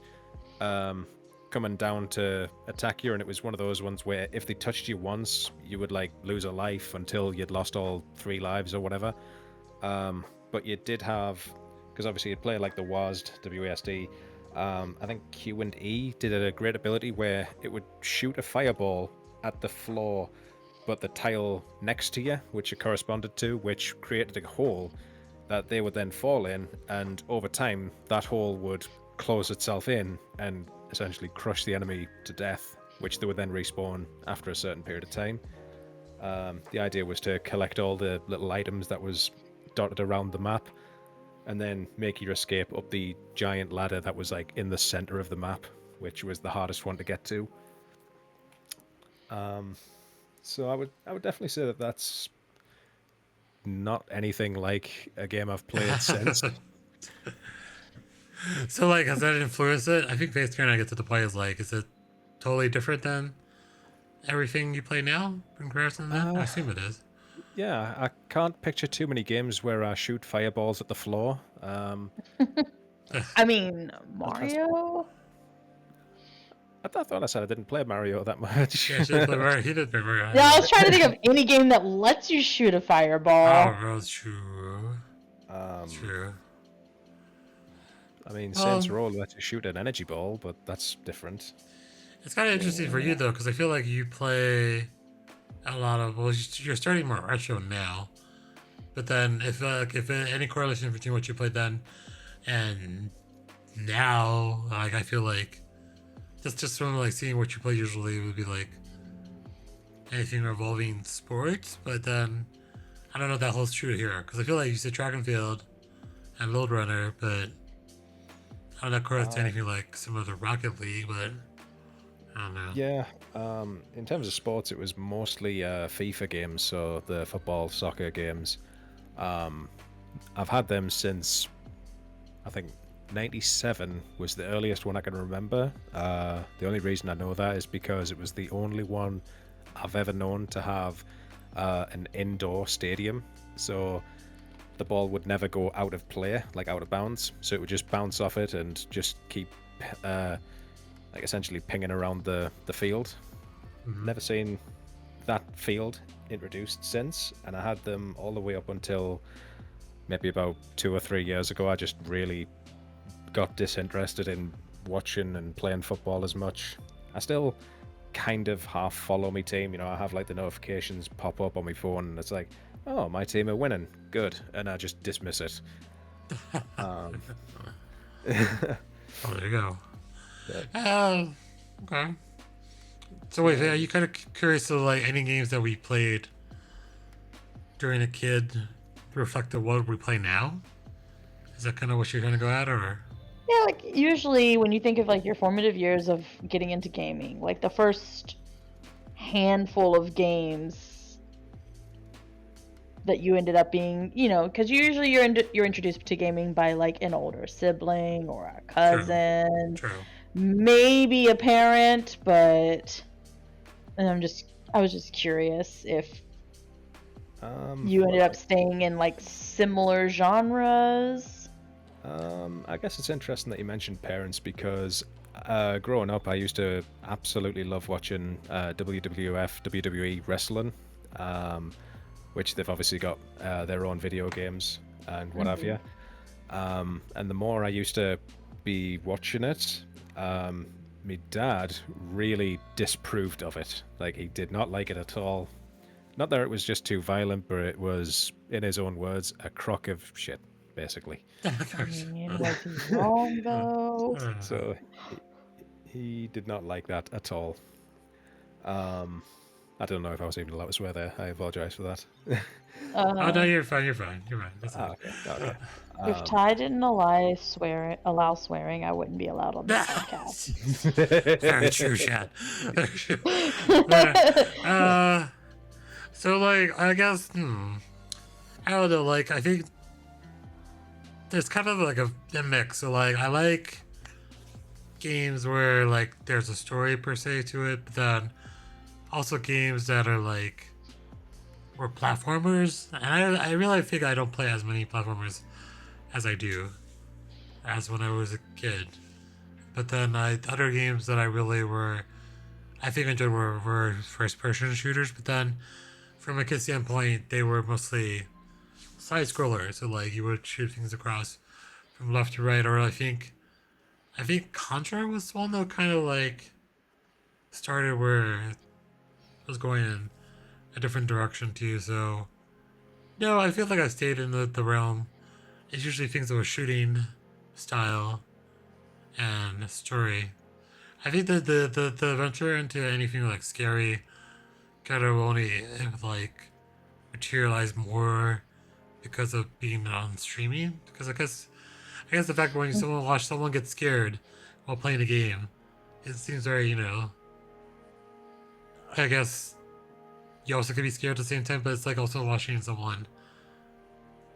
coming down to attack you, and it was one of those ones where if they touched you once, you would like lose a life until you'd lost all 3 lives or whatever. But you did have, because obviously you'd play like the WASD. I think Q and E did a great ability where it would shoot a fireball at the floor, but the tile next to you, which it corresponded to, which created a hole that they would then fall in, and over time that hole would close itself in and essentially crush the enemy to death, which they would then respawn after a certain period of time. The idea was to collect all the little items that was dotted around the map and then make your escape up the giant ladder that was like in the center of the map, which was the hardest one to get to. So I would definitely say that that's not anything like a game I've played since. So, like, has that influenced it? I think Faye's trying to get to the point is like, is it totally different than everything you play now in comparison to that? I assume it is. Yeah, I can't picture too many games where I shoot fireballs at the floor. I mean, Mario? I thought I said I didn't play Mario that much. Yeah, she did play Mario. He did play Mario. Yeah, I was trying to think of any game that lets you shoot a fireball. Oh, that's true. True. I mean, Saints Row lets you shoot an energy ball, but that's different. It's kind of interesting for you though, because I feel like you play a lot of. Well, you're starting more retro now, but then if any correlation between what you played then and now, like I feel like just from like seeing what you play usually would be like anything involving sports, but then I don't know if that holds true here because I feel like you said track and field and Load Runner, but I don't know if it correlates to anything like similar to Rocket League, but I don't know. Yeah, in terms of sports, it was mostly FIFA games, so the football, soccer games. Um, I've had them since, I think, 97 was the earliest one I can remember. The only reason I know that is because it was the only one I've ever known to have an indoor stadium. So the ball would never go out of play, like out of bounds. So it would just bounce off it and just keep, like essentially pinging around the field. Mhm. Never seen that field introduced since, and I had them all the way up until maybe about 2 or 3 years ago. I just really got disinterested in watching and playing football as much. I still kind of half follow my team. You know, I have like the notifications pop up on my phone, and it's like, oh, my team are winning, good, and I just dismiss it. Oh, there you go. Yeah. Okay. So wait, are you kind of curious of like any games that we played during a kid reflect the what we play now? Is that kind of what you're gonna go at, or? Yeah, like usually when you think of like your formative years of getting into gaming, like the first handful of games that you ended up being, because usually you're introduced to gaming by like an older sibling or a cousin, True. maybe a parent, but and I was just curious if you ended up staying in like similar genres. I guess it's interesting that you mentioned parents because growing up, I used to absolutely love watching WWF, WWE wrestling, which they've obviously got their own video games and what have you. And the more I used to be watching it, my dad really disapproved of it. Like, he did not like it at all. Not that it was just too violent, but it was, in his own words, a crock of shit, basically. I mean, was he wrong though? So he did not like that at all. I don't know if I was even allowed to swear there. I apologize for that. Oh no, you're fine. You're fine. You're fine. That's Okay. If Ty didn't allow swearing, I wouldn't be allowed on the podcast. Very true, Chad. Very true. So like, I guess, I don't know. Like, I think there's kind of like a mix. So like, I like games where like there's a story per se to it, but then also games that are like or platformers. And I really think I don't play as many platformers as I do as when I was a kid. But then other games that I really I think enjoyed were first person shooters. But then from a kid standpoint, they were mostly side scrollers. So like you would shoot things across from left to right. Or I think Contra was one that kind of like started where it was going in a different direction too. So no, I feel like I stayed in the realm. It's usually things that were shooting style and story. I think that the venture into anything like scary kind of only like materialize more because of being on streaming. Because I guess the fact when someone watch someone get scared while playing a game, it seems very I guess you also could be scared at the same time, but it's like also watching someone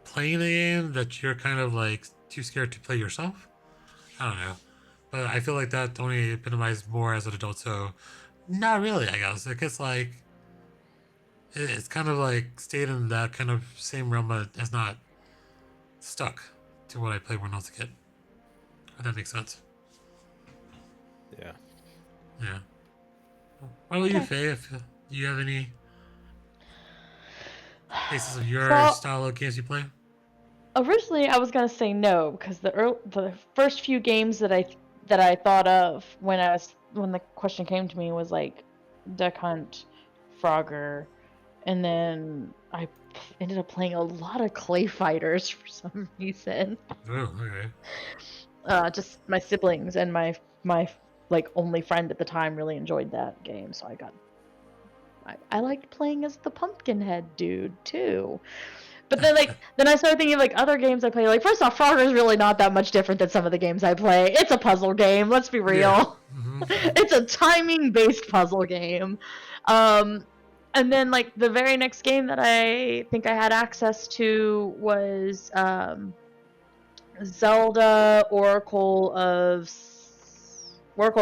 playing a game that you're kind of like too scared to play yourself. I don't know, but I feel like that only epitomized more as an adult. So not really, I guess. I guess like it's kind of like stayed in that kind of same realm, but has not stuck to what I played when I was a kid. If that makes sense. Yeah. Yeah. What about you, Faye? If do you have any cases of your style of games you play? Originally, I was gonna say no because the first few games that I thought of when the question came to me was like Duck Hunt, Frogger, and then I ended up playing a lot of Clay Fighters for some reason. Oh, okay. Just my siblings and my like only friend at the time really enjoyed that game, so I liked playing as the Pumpkinhead dude too. But then I started thinking of like other games I play. Like first off, Frogger is really not that much different than some of the games I play. It's a puzzle game. Let's be real. Yeah. Mm-hmm. It's a timing-based puzzle game. And then like the very next game that I think I had access to was Zelda Oracle of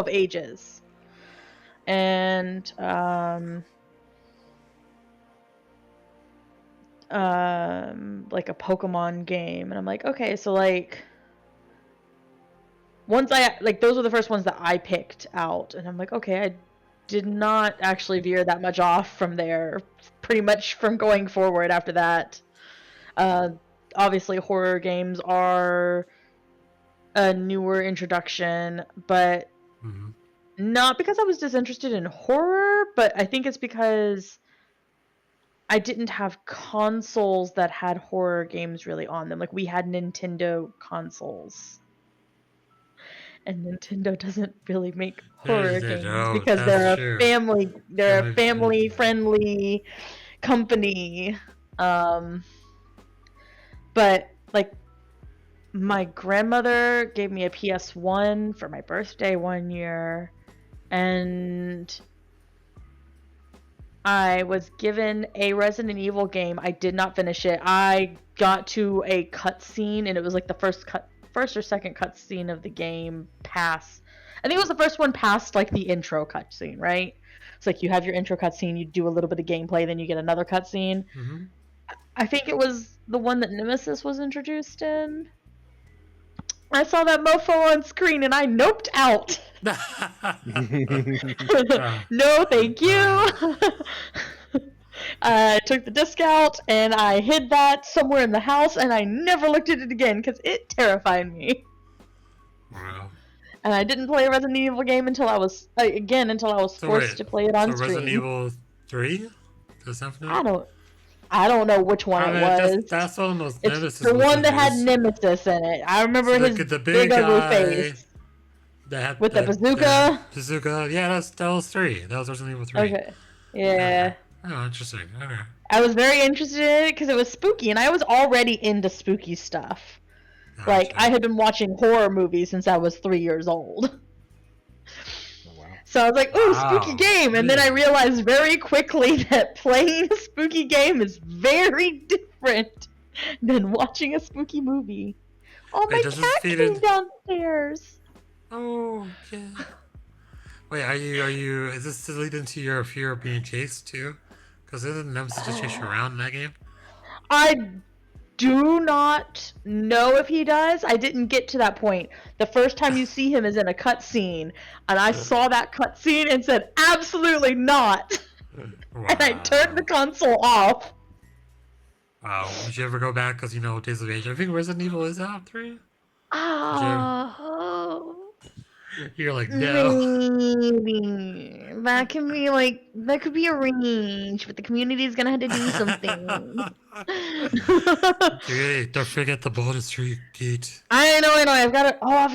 Ages, and like a Pokemon game, and I'm like, okay, so like once I like those were the first ones that I picked out, and I'm like, okay, I did not actually veer that much off from there, pretty much from going forward after that. Obviously horror games are a newer introduction, but not because I was disinterested in horror, but I think it's because I didn't have consoles that had horror games really on them. Like we had Nintendo consoles. And Nintendo doesn't really make horror games because they're a family friendly company. But like my grandmother gave me a PS1 for my birthday one year, and I was given a Resident Evil game. I did not finish it. I got to a cutscene, and it was like the first or second cutscene of the game past. I think it was the first one past like the intro cutscene, right? It's like you have your intro cutscene, you do a little bit of gameplay, then you get another cutscene. Mm-hmm. I think it was the one that Nemesis was introduced in. I saw that mofo on screen and I noped out. No, thank you. I took the disc out and I hid that somewhere in the house, and I never looked at it again because it terrified me. Wow. And I didn't play a Resident Evil game until I was forced to play it on stream. Resident Evil 3? Does that I don't know which one it was. That's one of those it's Nemesis the one that had movies. Nemesis in it. I remember his the big ugly face. With the bazooka? Bazooka. Yeah, that was 3. That was Resident Evil 3. Okay. Yeah. Oh, interesting. Okay. I was very interested in it because it was spooky, and I was already into spooky stuff. Gotcha. Like, I had been watching horror movies since I was 3 years old. Oh, wow. So I was like, ooh, spooky game! And then I realized very quickly that playing a spooky game is very different than watching a spooky movie. Oh, my cat came downstairs! Oh, yeah. Wait, are you, is this to lead into your fear of being chased, too? Because isn't Nemesis just chase you around in that game? I do not know if he does. I didn't get to that point. The first time you see him is in a cutscene, and I saw that cutscene and said, absolutely not! Wow. And I turned the console off. Wow. Would you ever go back? Because, Days of Age. I think Resident Evil is out 3? You're like, no. Maybe. That could be arranged, but the community's gonna have to do something. Dude, don't forget the Baldur's Street gate. I know. I've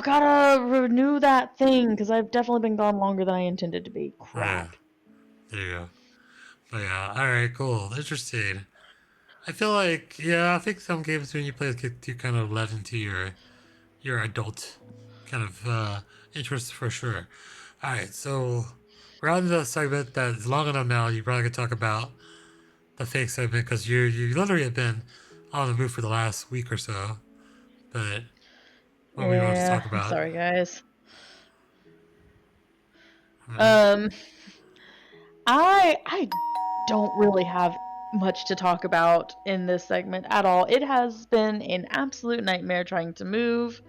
gotta renew that thing, because I've definitely been gone longer than I intended to be. Crap. There you go. But yeah, alright, cool. Interesting. I feel like, I think some games when you play you kind of let into your adult kind of interest for sure. Alright, so we're on to the segment that is long enough now. You probably could talk about the fake segment because you literally have been on the move for the last week or so. But what we want to talk about? Sorry, guys. I don't really have much to talk about in this segment at all. It has been an absolute nightmare trying to move.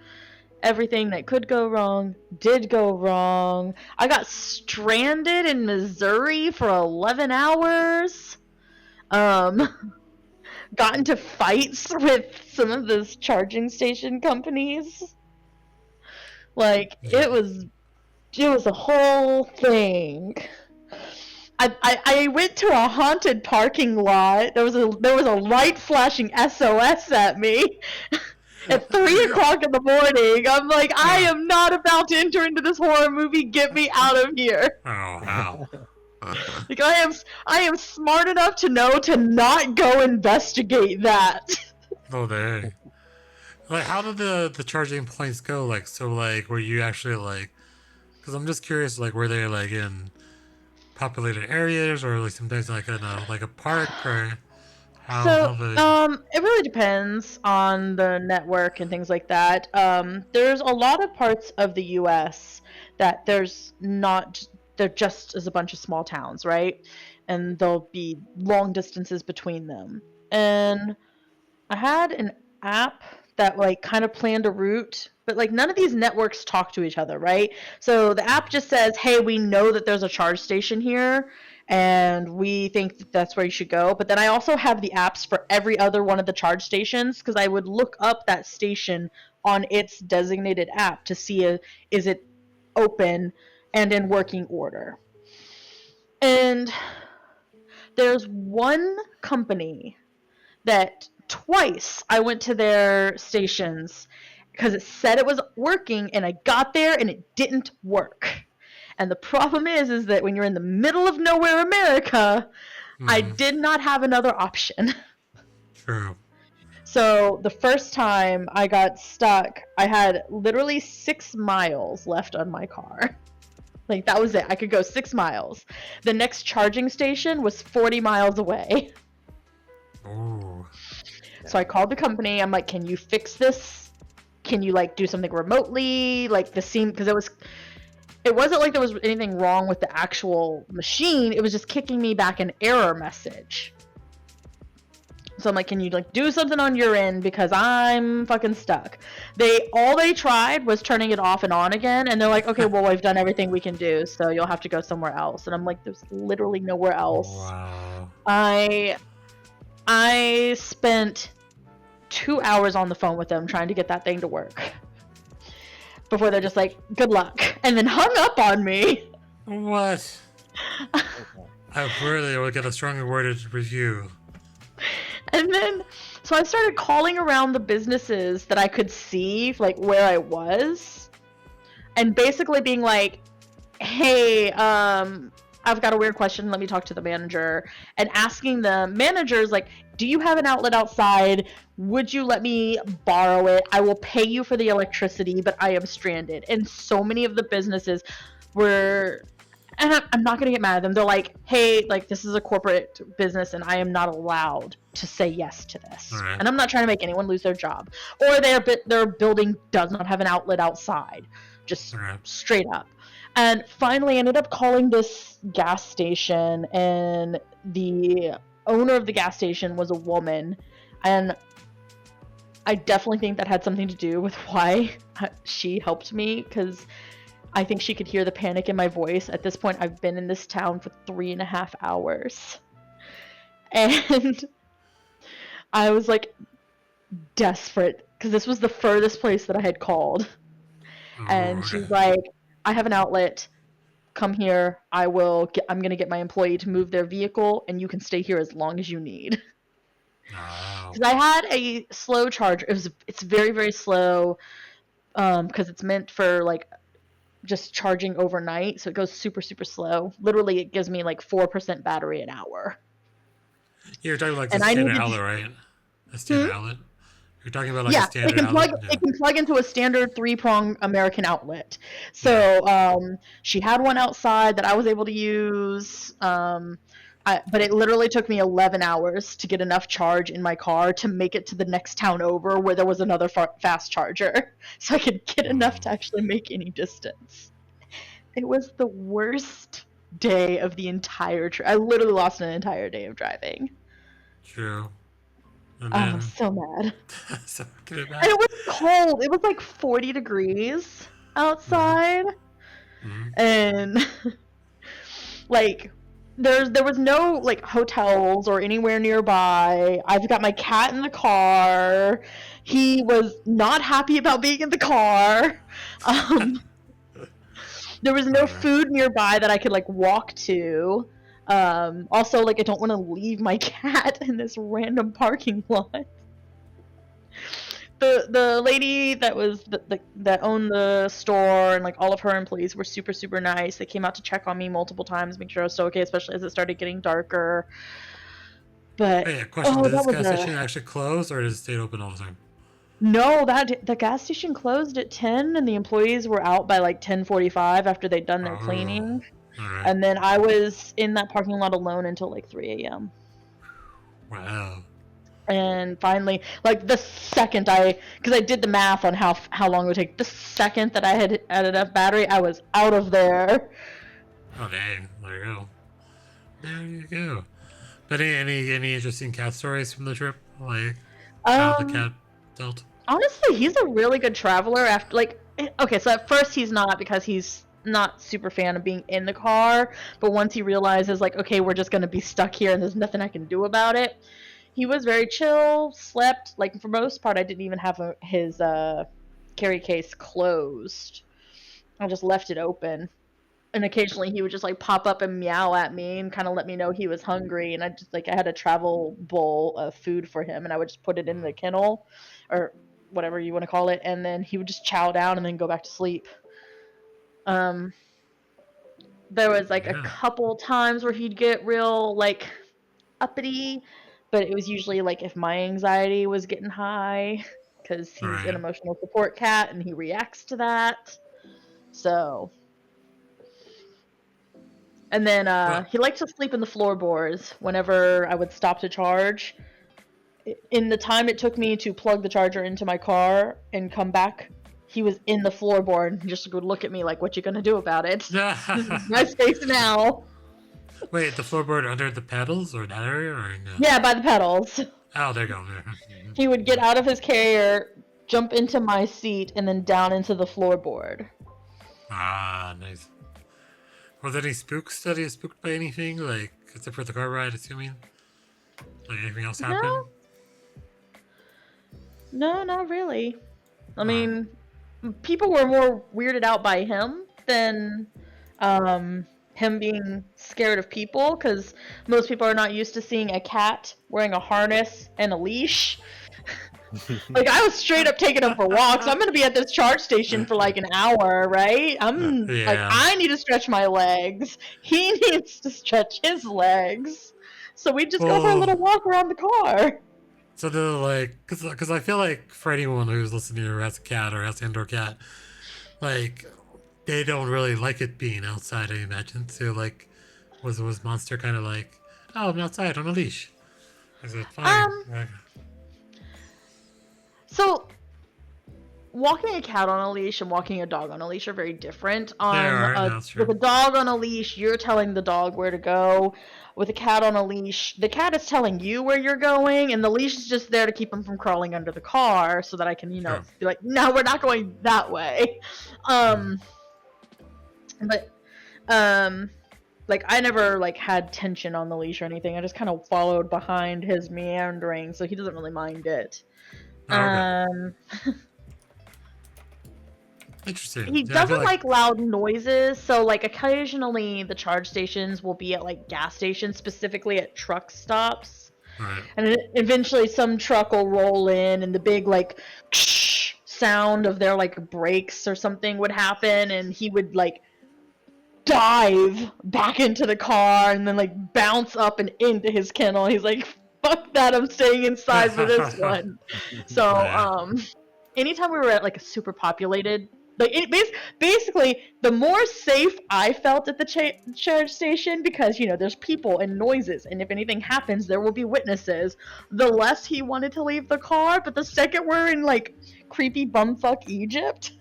Everything that could go wrong did go wrong. I got stranded in Missouri for 11 hours. Got into fights with some of those charging station companies. Like, it was a whole thing. I went to a haunted parking lot. There was a light flashing SOS at me. At 3 o'clock in the morning, I'm like, I am not about to enter into this horror movie. Get me out of here. Oh, wow. Like I am smart enough to know to not go investigate that. Oh, dang. Like, how did the charging points go? Like, so, like, were you actually, like... Because I'm just curious, like, were they, like, in populated areas or, like, sometimes, like, in a, like, a park or... How So, they... it really depends on the network and things like that. There's a lot of parts of the U.S. that there's not, they're just as a bunch of small towns, right? And there'll be long distances between them. And I had an app that like kind of planned a route, but like none of these networks talk to each other, right? So the app just says, "Hey, we know that there's a charge station here and we think that that's where you should go." But then I also have the apps for every other one of the charge stations because I would look up that station on its designated app to see is it open and in working order. And there's one company that twice I went to their stations because it said it was working and I got there and it didn't work. And the problem is that when you're in the middle of nowhere America, I did not have another option. True. So the first time I got stuck, I had literally 6 miles left on my car. Like that was it. I could go 6 miles. The next charging station was 40 miles away. Ooh. So I called the company. I'm like, "Can you fix this? Can you like do something remotely?" Like the scene, because it wasn't like there was anything wrong with the actual machine. It was just kicking me back an error message. So I'm like, "Can you like do something on your end because I'm fucking stuck?" All they tried was turning it off and on again, and they're like, "Okay, well we've done everything we can do, so you'll have to go somewhere else." And I'm like, "There's literally nowhere else." Wow. I spent 2 hours on the phone with them trying to get that thing to work before they're just like, "Good luck," and then hung up on me. What? I really would get a stronger worded review. And then so I started calling around the businesses that I could see like where I was and basically being like, "Hey, I've got a weird question. Let me talk to the manager." And asking the managers, like, "Do you have an outlet outside? Would you let me borrow it? I will pay you for the electricity, but I am stranded." And so many of the businesses were, and I'm not going to get mad at them. They're like, "Hey, like, this is a corporate business and I am not allowed to say yes to this." Right. And I'm not trying to make anyone lose their job. Or their building does not have an outlet outside. Just Right. straight up. And finally, I ended up calling this gas station, and the owner of the gas station was a woman. And I definitely think that had something to do with why she helped me, because I think she could hear the panic in my voice. At this point, I've been in this town for 3.5 hours. And I was like desperate, because this was the furthest place that I had called. And she's like, "I have an outlet. Come here. I'm going to get my employee to move their vehicle, and you can stay here as long as you need." Wow. Because I had a slow charger. It's very, very slow, because it's meant for like just charging overnight. So it goes super, super slow. Literally, it gives me like 4% battery an hour. You're talking like And the I standard needed- outlet, right? A standard outlet? You're talking about like Yeah, a standard outlet? Yeah. it can plug into a standard 3-prong American outlet. So she had one outside that I was able to use. But it literally took me 11 hours to get enough charge in my car to make it to the next town over where there was another fast charger, so I could get enough to actually make any distance. It was the worst day of the entire trip. I literally lost an entire day of driving. True. And I then... was so mad. so can And it was cold. It was like 40 degrees outside. Mm-hmm. And like there was no like hotels or anywhere nearby. I've got my cat in the car. He was not happy about being in the car. There was no food nearby that I could like walk to. Also, like, I don't want to leave my cat in this random parking lot. the lady that was that owned the store and like all of her employees were super super nice. They came out to check on me multiple times, make sure I was still okay, especially as it started getting darker. But Hey, a question: oh, did that this was gas station actually close, or does it stay open all the time? no, that the gas station closed at 10 and the employees were out by like 10:45 after they'd done their Oh, cleaning. all right. And then I was in that parking lot alone until like 3 a.m. Wow. And finally, like the second because I did the math on how long it would take, the second that I had enough battery, I was out of there. Oh dang! There you go. There you go. But any interesting cat stories from the trip? Like how the Um, cat dealt? Honestly, he's a really good traveler. After okay, so at first he's not because he's not super fan of being in the car. But once he realizes like, okay, we're just gonna be stuck here and there's nothing I can do about it, he was very chill. Slept like for most part. I didn't even have his carry case closed. I just left it open. And occasionally he would just like pop up and meow at me and kind of let me know he was hungry. And I had a travel bowl of food for him and I would just put it in the kennel or whatever you want to call it. And then he would just chow down and then go back to sleep. Um, there was like a Yeah. couple times where he'd get real like uppity, but it was usually like if my anxiety was getting high because All he's an right. emotional support cat and he reacts to that. So and then Well, he liked to sleep in the floorboards whenever I would stop to charge. In the time it took me to plug the charger into my car and come back, he was in the floorboard and just would look at me like, "What you gonna do about it? This is my space now." wait, the floorboard under the pedals or that area or no? Yeah, by the pedals. Oh, there you go. He would get out of his carrier, jump into my seat, and then down into the floorboard. Ah, nice. Were there any spooks that he spooked by anything? Like, except for the car ride, assuming? Like, anything else happened? No, not really. I Alright. mean, people were more weirded out by him than him being scared of people because most people are not used to seeing a cat wearing a harness and a leash. Like I was straight up taking him for walks. I'm gonna be at this charge station for like an hour, right? I'm like, Yeah. I need to stretch my legs. He needs to stretch his legs. So we just go for a Well, little walk around the car. so they're like, because I feel like for anyone who's listening or has a cat or has an indoor cat, like, they don't really like it being outside, I imagine. So, like, was Monster kind of like, oh, I'm outside on a leash? Is it fine? Um, so walking a cat on a leash and walking a dog on a leash are very different. That's With a true. dog on a leash, you're telling the dog where to go. With a cat on a leash, the cat is telling you where you're going, and the leash is just there to keep him from crawling under the car, so that I can, Sure. be like, no, we're not going that way. But like I never like had tension on the leash or anything. I just kind of followed behind his meandering, so he doesn't really mind it. Oh, okay. Um, Interesting. he Yeah, I feel doesn't like loud noises, so like occasionally the charge stations will be at like gas stations, specifically at truck stops. Right. And eventually some truck will roll in and the big like sound of their like brakes or something would happen and he would like dive back into the car and then like bounce up and into his kennel. He's like, fuck that, I'm staying inside for this one. So Yeah. anytime we were at like a super populated, like basically the more safe I felt at the charge station, because there's people and noises, and if anything happens there will be witnesses, the less he wanted to leave the car. But the second we're in like creepy bumfuck Egypt,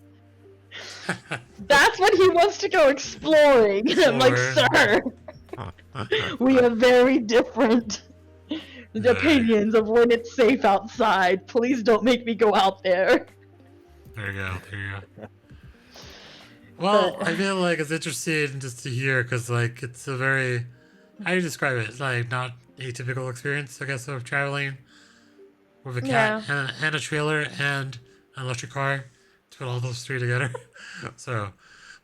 that's when he wants to go exploring. And I'm like, sir, we have very different opinions of when it's safe outside. Please don't make me go out there. There you go. There you go. Well, I feel like it's interesting just to hear because, like, it's a very, how do you describe it? It's like not atypical experience, I guess, of traveling with a cat and a trailer and an electric car. To put all those three together. So,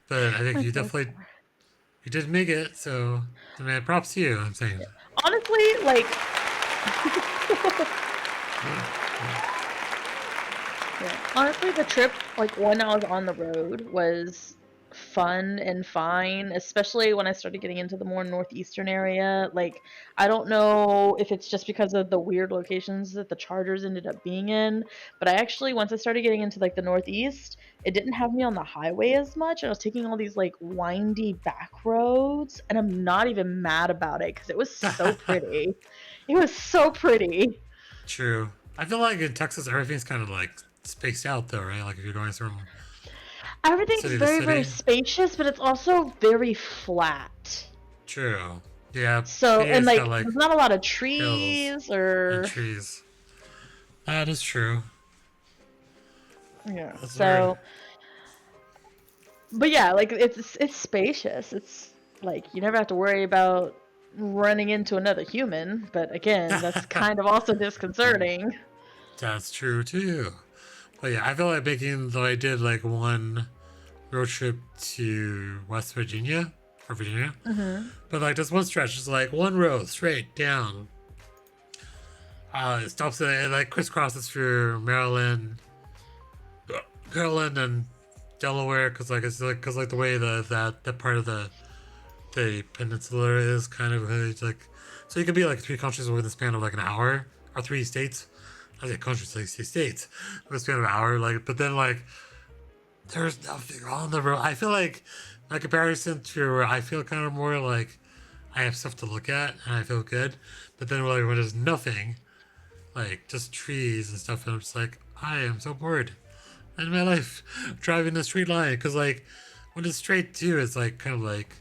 but I think you did make it. So, I mean, props to you. I'm saying. Honestly, like Honestly, the trip, like when I was on the road, was fun and fine, especially when I started getting into the more northeastern area. Like, I don't know if it's just because of the weird locations that the Chargers ended up being in, but I actually, once I started getting into like the northeast, it didn't have me on the highway as much. I was taking all these like windy back roads, and I'm not even mad about it because it was so pretty. It was so pretty. True. I feel like in Texas, everything's kind of like spaced out, though, right? Like if you're going from Everything's city to very, very city. spacious, but it's also very flat. True. Yeah, So, and PA's got like, like there's not a lot of hills trees and or, trees. That is true. yeah. That's weird. So, but yeah, like it's spacious. It's like you never have to worry about running into another human. But again, that's kind of also disconcerting. That's true too. But yeah, I feel like making though I did like one road trip to West Virginia or Virginia, Hmm. but like this one stretch is like one road straight down. It stops at, it like crisscrosses through Maryland and Delaware because like it's like because like the way that part of the peninsula is kind of it's like so you could be like three countries within the span of like an hour or three states. I say countries like say states in the span of an hour. Like but then like there's nothing on the road. I feel like my comparison to where I feel kind of more like I have stuff to look at and I feel good. But then like when there's nothing, like just trees and stuff, and I'm just like I am so bored in my life driving the straight line because like when it's straight too, it's like kind of like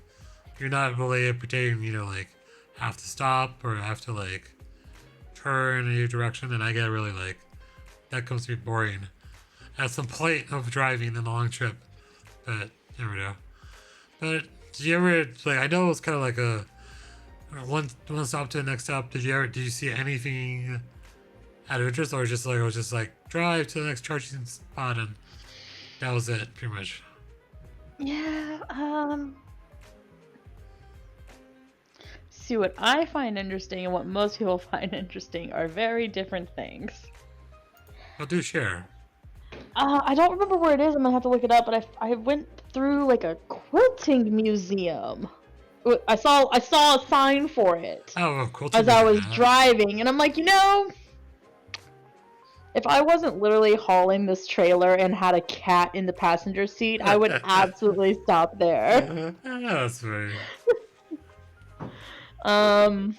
you're not really pretending like have to stop or have to like turn in your direction, and I get really like that comes to be boring at some point of driving in a long trip. But never know. But did you ever like? I know it's kind of like a one stop to the next stop. Did you see anything out of interest, or just like it was just like drive to the next charging spot and that was it pretty much? Yeah. See, what I find interesting and what most people find interesting are very different things. Well, do share. I don't remember where it is. I'm gonna have to look it up. But I went through like a quilting museum. I saw a sign for it Oh, well, cool to as I music. was driving, and I'm like, if I wasn't literally hauling this trailer and had a cat in the passenger seat, I would absolutely stop there. That's very. Um,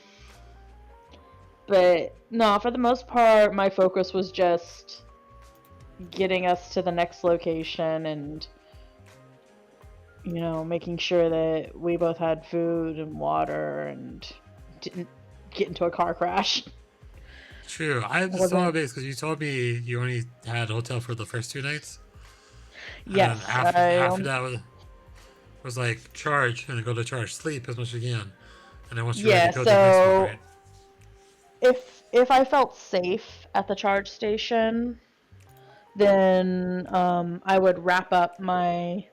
but no, for the most part, my focus was just getting us to the next location and making sure that we both had food and water and didn't get into a car crash. True. I'm just so amazed because you told me you only had a hotel for the first 2 nights. And Yes, after that was like charge and then go to charge, sleep as much as you can, and then once you're ready yeah. to go to the next one, So right? if I felt safe at the charge station, then I would wrap up my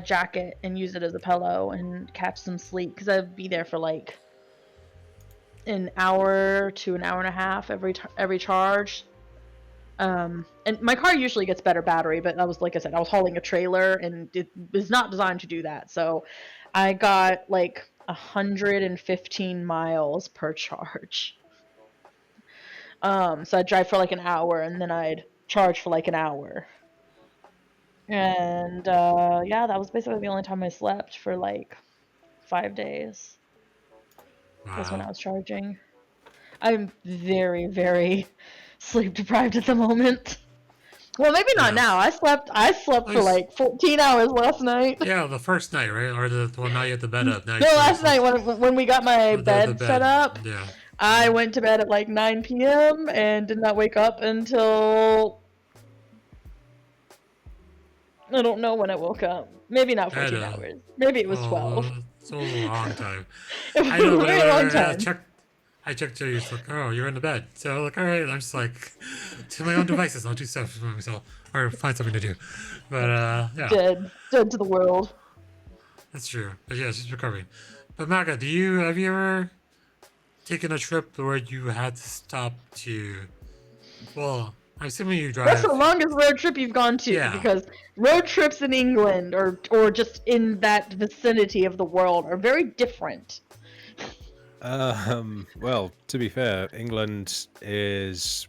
jacket and use it as a pillow and catch some sleep because I'd be there for like an hour to an hour and a half every charge. And my car usually gets better battery, but that was like I said, I was hauling a trailer and it was not designed to do that. So I got like 115 miles per charge. So I'd drive for like an hour and then I'd charge for like an hour. And yeah, that was basically the only time I slept for like 5 days. Was when I Wow. was charging. I'm very, very sleep deprived at the moment. Well, maybe not now. Yes. I slept for Nice. like 14 hours last night. Yeah, the first night, right? Or the well, now you have the bed up. Now you No, still last night slept. when we got my The bed set bed. up, Yeah. I went to bed at like 9 p.m. and did not wake up until I don't know when I woke up. Maybe not That 14 hours. Maybe it was 12. it's a long time. It was I know, a but very long I time. checked to you. It's like, oh, you're in the bed. So like, all right, I'm just like to my own devices. I'll do stuff for myself or find something to do. But yeah, Dead to the world. that's true. But yeah, she's recovering. But Maga, have you ever taken a trip where you had to stop to, well, I'm assuming you That's drive. the longest road trip you've gone to, Yeah. because road trips in England or just in that vicinity of the world are very different. Well, to be fair, England is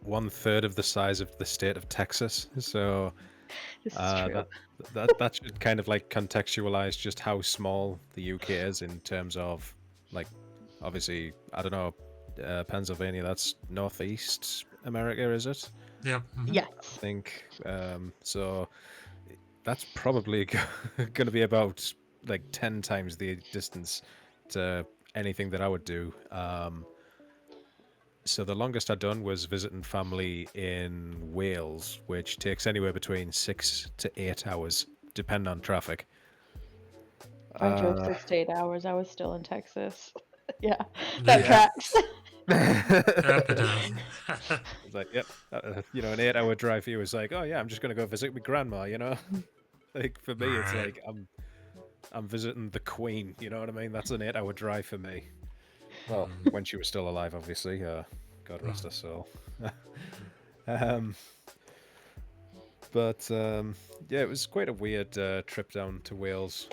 1/3 of the size of the state of Texas, so This is true. that should kind of like contextualize just how small the UK is in terms of like, obviously, I don't know, Pennsylvania, that's Northeast America, is it? Yep. Yes. I think. So that's probably going to be about like 10 times the distance to anything that I would do. So the longest I'd done was visiting family in Wales, which takes anywhere between 6 to 8 hours, depending on traffic. I drove 6 to 8 hours. I was still in Texas. Yeah, Yeah. that tracks. Yep, it does. It's like, yep, you know, an 8-hour drive for you is like, oh yeah, I'm just gonna go visit my grandma, you know. Like for me, it's Right. like I'm visiting the Queen. You know what I mean? That's an 8-hour drive for me. Well, when she was still alive, obviously. God rest her soul. Yeah, it was quite a weird trip down to Wales.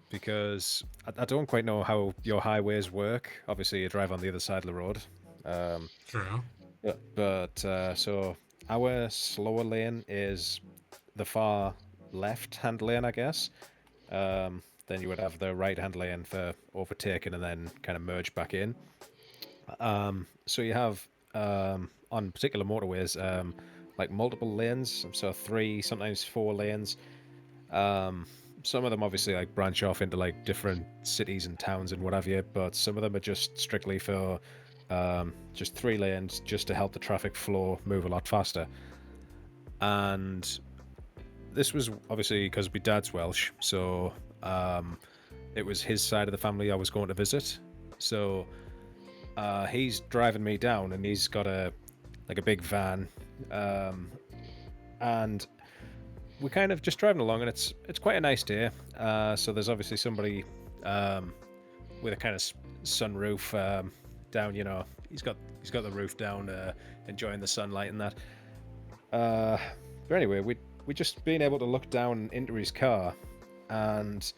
Because I don't quite know how your highways work. Obviously, you drive on the other side of the road. True. So our slower lane is the far left-hand lane, I guess. Then you would have the right-hand lane for overtaking and then kind of merge back in. So you have on particular motorways like multiple lanes, so 3, sometimes 4 lanes. Some of them obviously like branch off into like different cities and towns and what have you, but some of them are just strictly for just 3 lanes, just to help the traffic flow move a lot faster. And this was obviously because my dad's Welsh, so it was his side of the family I was going to visit. So he's driving me down, and he's got a big van, and we're kind of just driving along, and it's quite a nice day. So there's obviously somebody with a kind of sunroof down. You know, he's got the roof down, enjoying the sunlight and that. But anyway, we just being able to look down into his car, and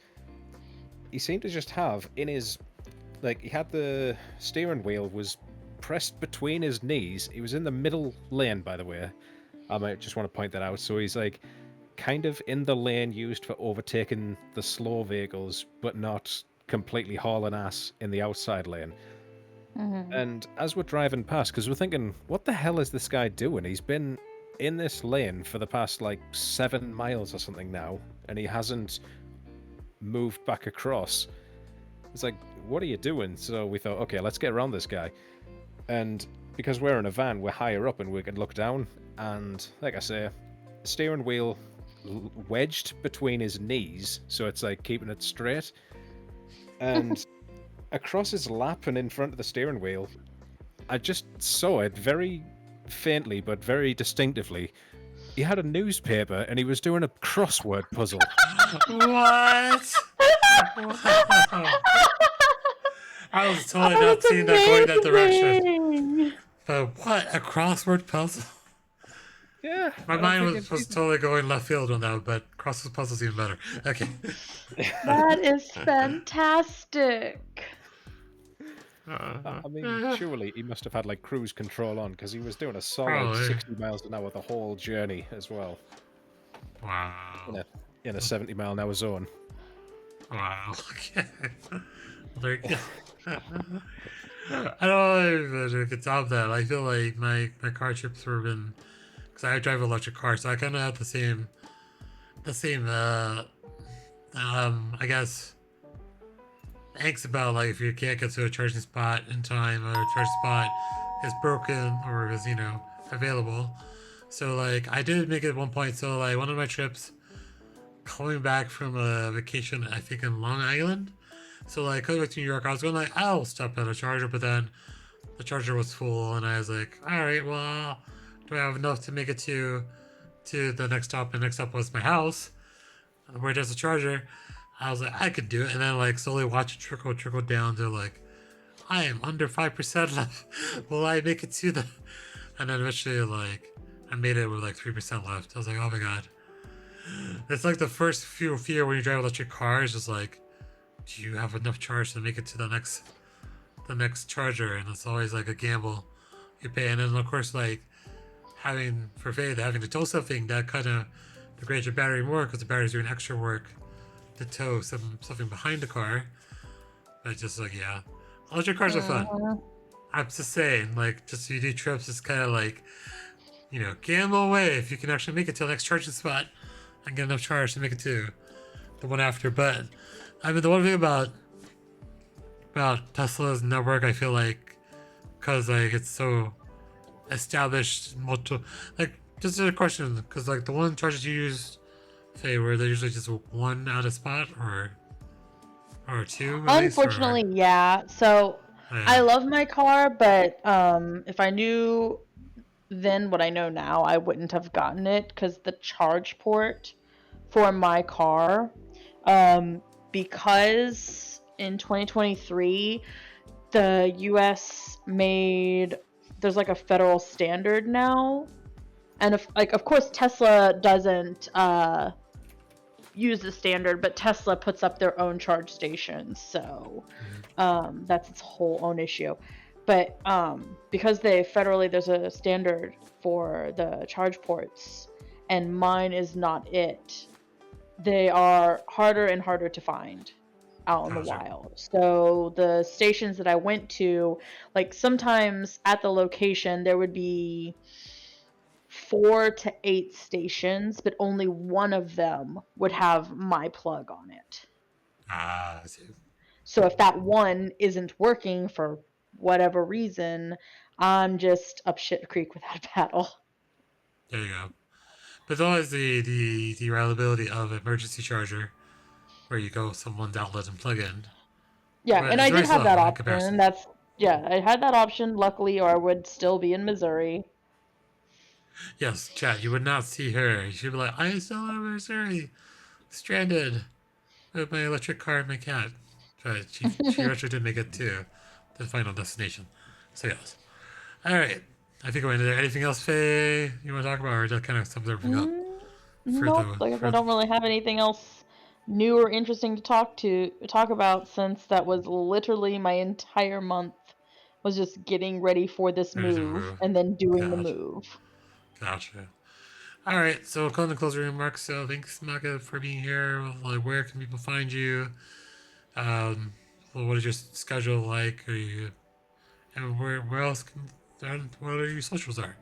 he seemed to just have in his, like, he had the steering wheel was pressed between his knees. He was in the middle lane, by the way. I might just want to point that out. So he's like kind of in the lane used for overtaking the slow vehicles, but not completely hauling ass in the outside lane. Mhm. And as we're driving past, because we're thinking, what the hell is this guy doing? He's been in this lane for the past like 7 miles or something now, and he hasn't moved back across. It's like, what are you doing? So we thought, okay, let's get around this guy. And because we're in a van, we're higher up and we can look down. And like I say, steering wheel wedged between his knees, so it's like keeping it straight. And across his lap and in front of the steering wheel, I just saw it very faintly but very distinctively. He had a newspaper and he was doing a crossword puzzle. What? Wow. I was totally not That's seeing that going that direction. amazing. But what? A crossword puzzle? Yeah. My mind was totally going left field on that, but crossword puzzle's even better. Okay. That is fantastic. I mean, surely he must have had like cruise control on, because he was doing a solid Probably. 60 miles an hour the whole journey as well, Wow. in a 70-mile-an-hour zone. Wow. Okay. Well, there you go. I don't know if I could top that. I feel like my car trips have been, because I drive an electric car, so I kind of have the same I guess angst about like if you can't get to a charging spot in time, or a charging spot is broken or is available. So like I did make it at one point. So like one of my trips coming back from a vacation, I think in Long Island. So like coming back to New York, I was going like, I'll stop at a charger, but then the charger was full, and I was like, all right, well, do I have enough to make it to the next stop? And next stop was my house, where there's a charger. I was like, I could do it, and then like slowly watch it trickle down to like, I am under 5% left. Will I make it to And then eventually, like, I made it with like 3% left. I was like, oh my god. It's like the first fear when you drive an electric car is just like, do you have enough charge to make it to the next charger? And it's always like a gamble you pay. And then of course, like having to tow something that kind of degrades your battery more because the battery's doing extra work to tow something behind the car. But just like, yeah, electric cars are fun. Mhm. I'm just saying, like, just you do trips, it's kind of like, gamble away if you can actually make it to the next charging spot and get enough charge to make it to the one after. But I mean, the one thing about Tesla's network, I feel like, because like it's so established, like, just a question, because like the one chargers you use, say, were they usually just one out of spot or two at least, or Unfortunately, yeah. So I yeah, love my car, but if I knew then what I know now, I wouldn't have gotten it because the charge port for my car, um, because in 2023 the US made there's like a federal standard now, and of course Tesla doesn't use the standard, but Tesla puts up their own charge stations, so that's its whole own issue. But because there's a standard for the charge ports, and mine is not it. They are harder and harder to find out in the gotcha. wild. So the stations that I went to, like sometimes at the location there would be 4 to 8 stations, but only one of them would have my plug on it. I see. So if that one isn't working for whatever reason, I'm just up shit creek without a paddle. There you go. But there's always the reliability of an emergency charger where you go someone's outlet and plug in. Yeah, But and it's I very did have slow that in option. comparison. I had that option luckily, or I would still be in Missouri. Yes, chat, you would not see her. She'd be like, I am still in Missouri, stranded with my electric car and my cat. But she actually did make it to the final destination. So yes. Alright. I think we're into there. Anything else, Faye, you want to talk about, or that kind of sums everything up Mm, for nope, the I guess I for don't really have anything else new or interesting to talk about since that was literally my entire month was just getting ready for this there's a move move. and then doing the Gotcha. move. Gotcha. All right, so come to closing remarks. So thanks, Maka, for being here. Like, where can people find you? Um, what is your schedule like? Are you, and where else what are your socials are?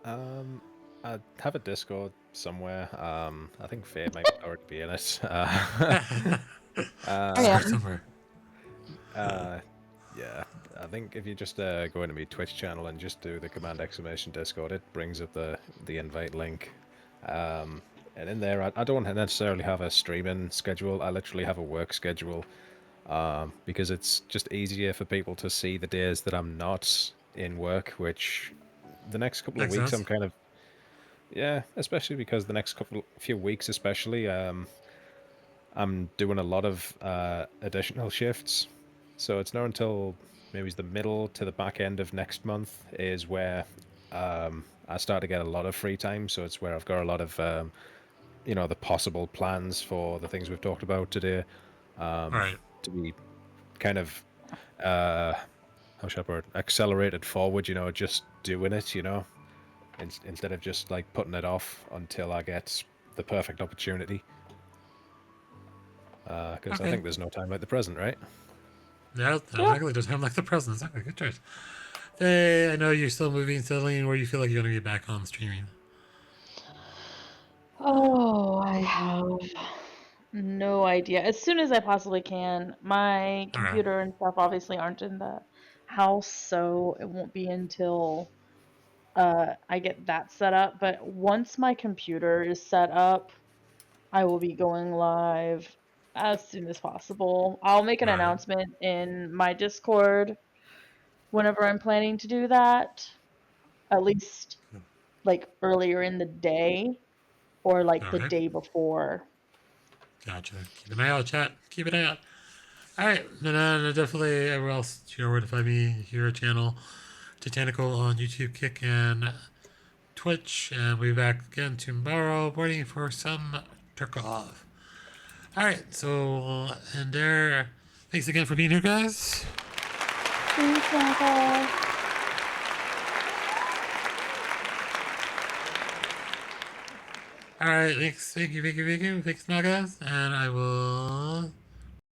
I have a Discord somewhere. I think Faye might already be in it. I Discord am. somewhere. Uh, yeah, I think if you just go into my Twitch channel and just do the command exclamation Discord, it brings up the invite link. And in there, I don't necessarily have a streaming schedule. I literally have a work schedule, because it's just easier for people to see the days that I'm not in work. Which the next couple of Makes weeks, sense. I'm kind of especially because the next few weeks, especially, I'm doing a lot of additional shifts. So it's not until maybe the middle to the back end of next month is where I start to get a lot of free time. So it's where I've got a lot of the possible plans for the things we've talked about today, All right. to be kind of how should I put it, accelerated forward. Just doing it. Instead of just like putting it off until I get the perfect opportunity. Because I Okay. think there's no time like the present, right? Yeah, Yeah. likely does have like the presence. Okay, good choice. Hey, I know you're still moving, settling. Where you feel like you're gonna get back on streaming? Oh, I have no idea. As soon as I possibly can. My All right. computer and stuff obviously aren't in the house, so it won't be until I get that set up. But once my computer is set up, I will be going live as soon as possible. I'll make an All right. announcement in my Discord whenever I'm planning to do that, at least like earlier in the day or like All the right. day before. Gotcha. Keep an eye out, chat. Keep an eye out. All right, and then definitely everywhere else, you know where to find me, your channel. Titanical on YouTube, Kick, and Twitch. And we'll be back again tomorrow morning for some Turkov. Alright, so, and there, thanks again for being here, guys. Thanks, Michael. Alright, thanks, thank you, thanks, guys, and I will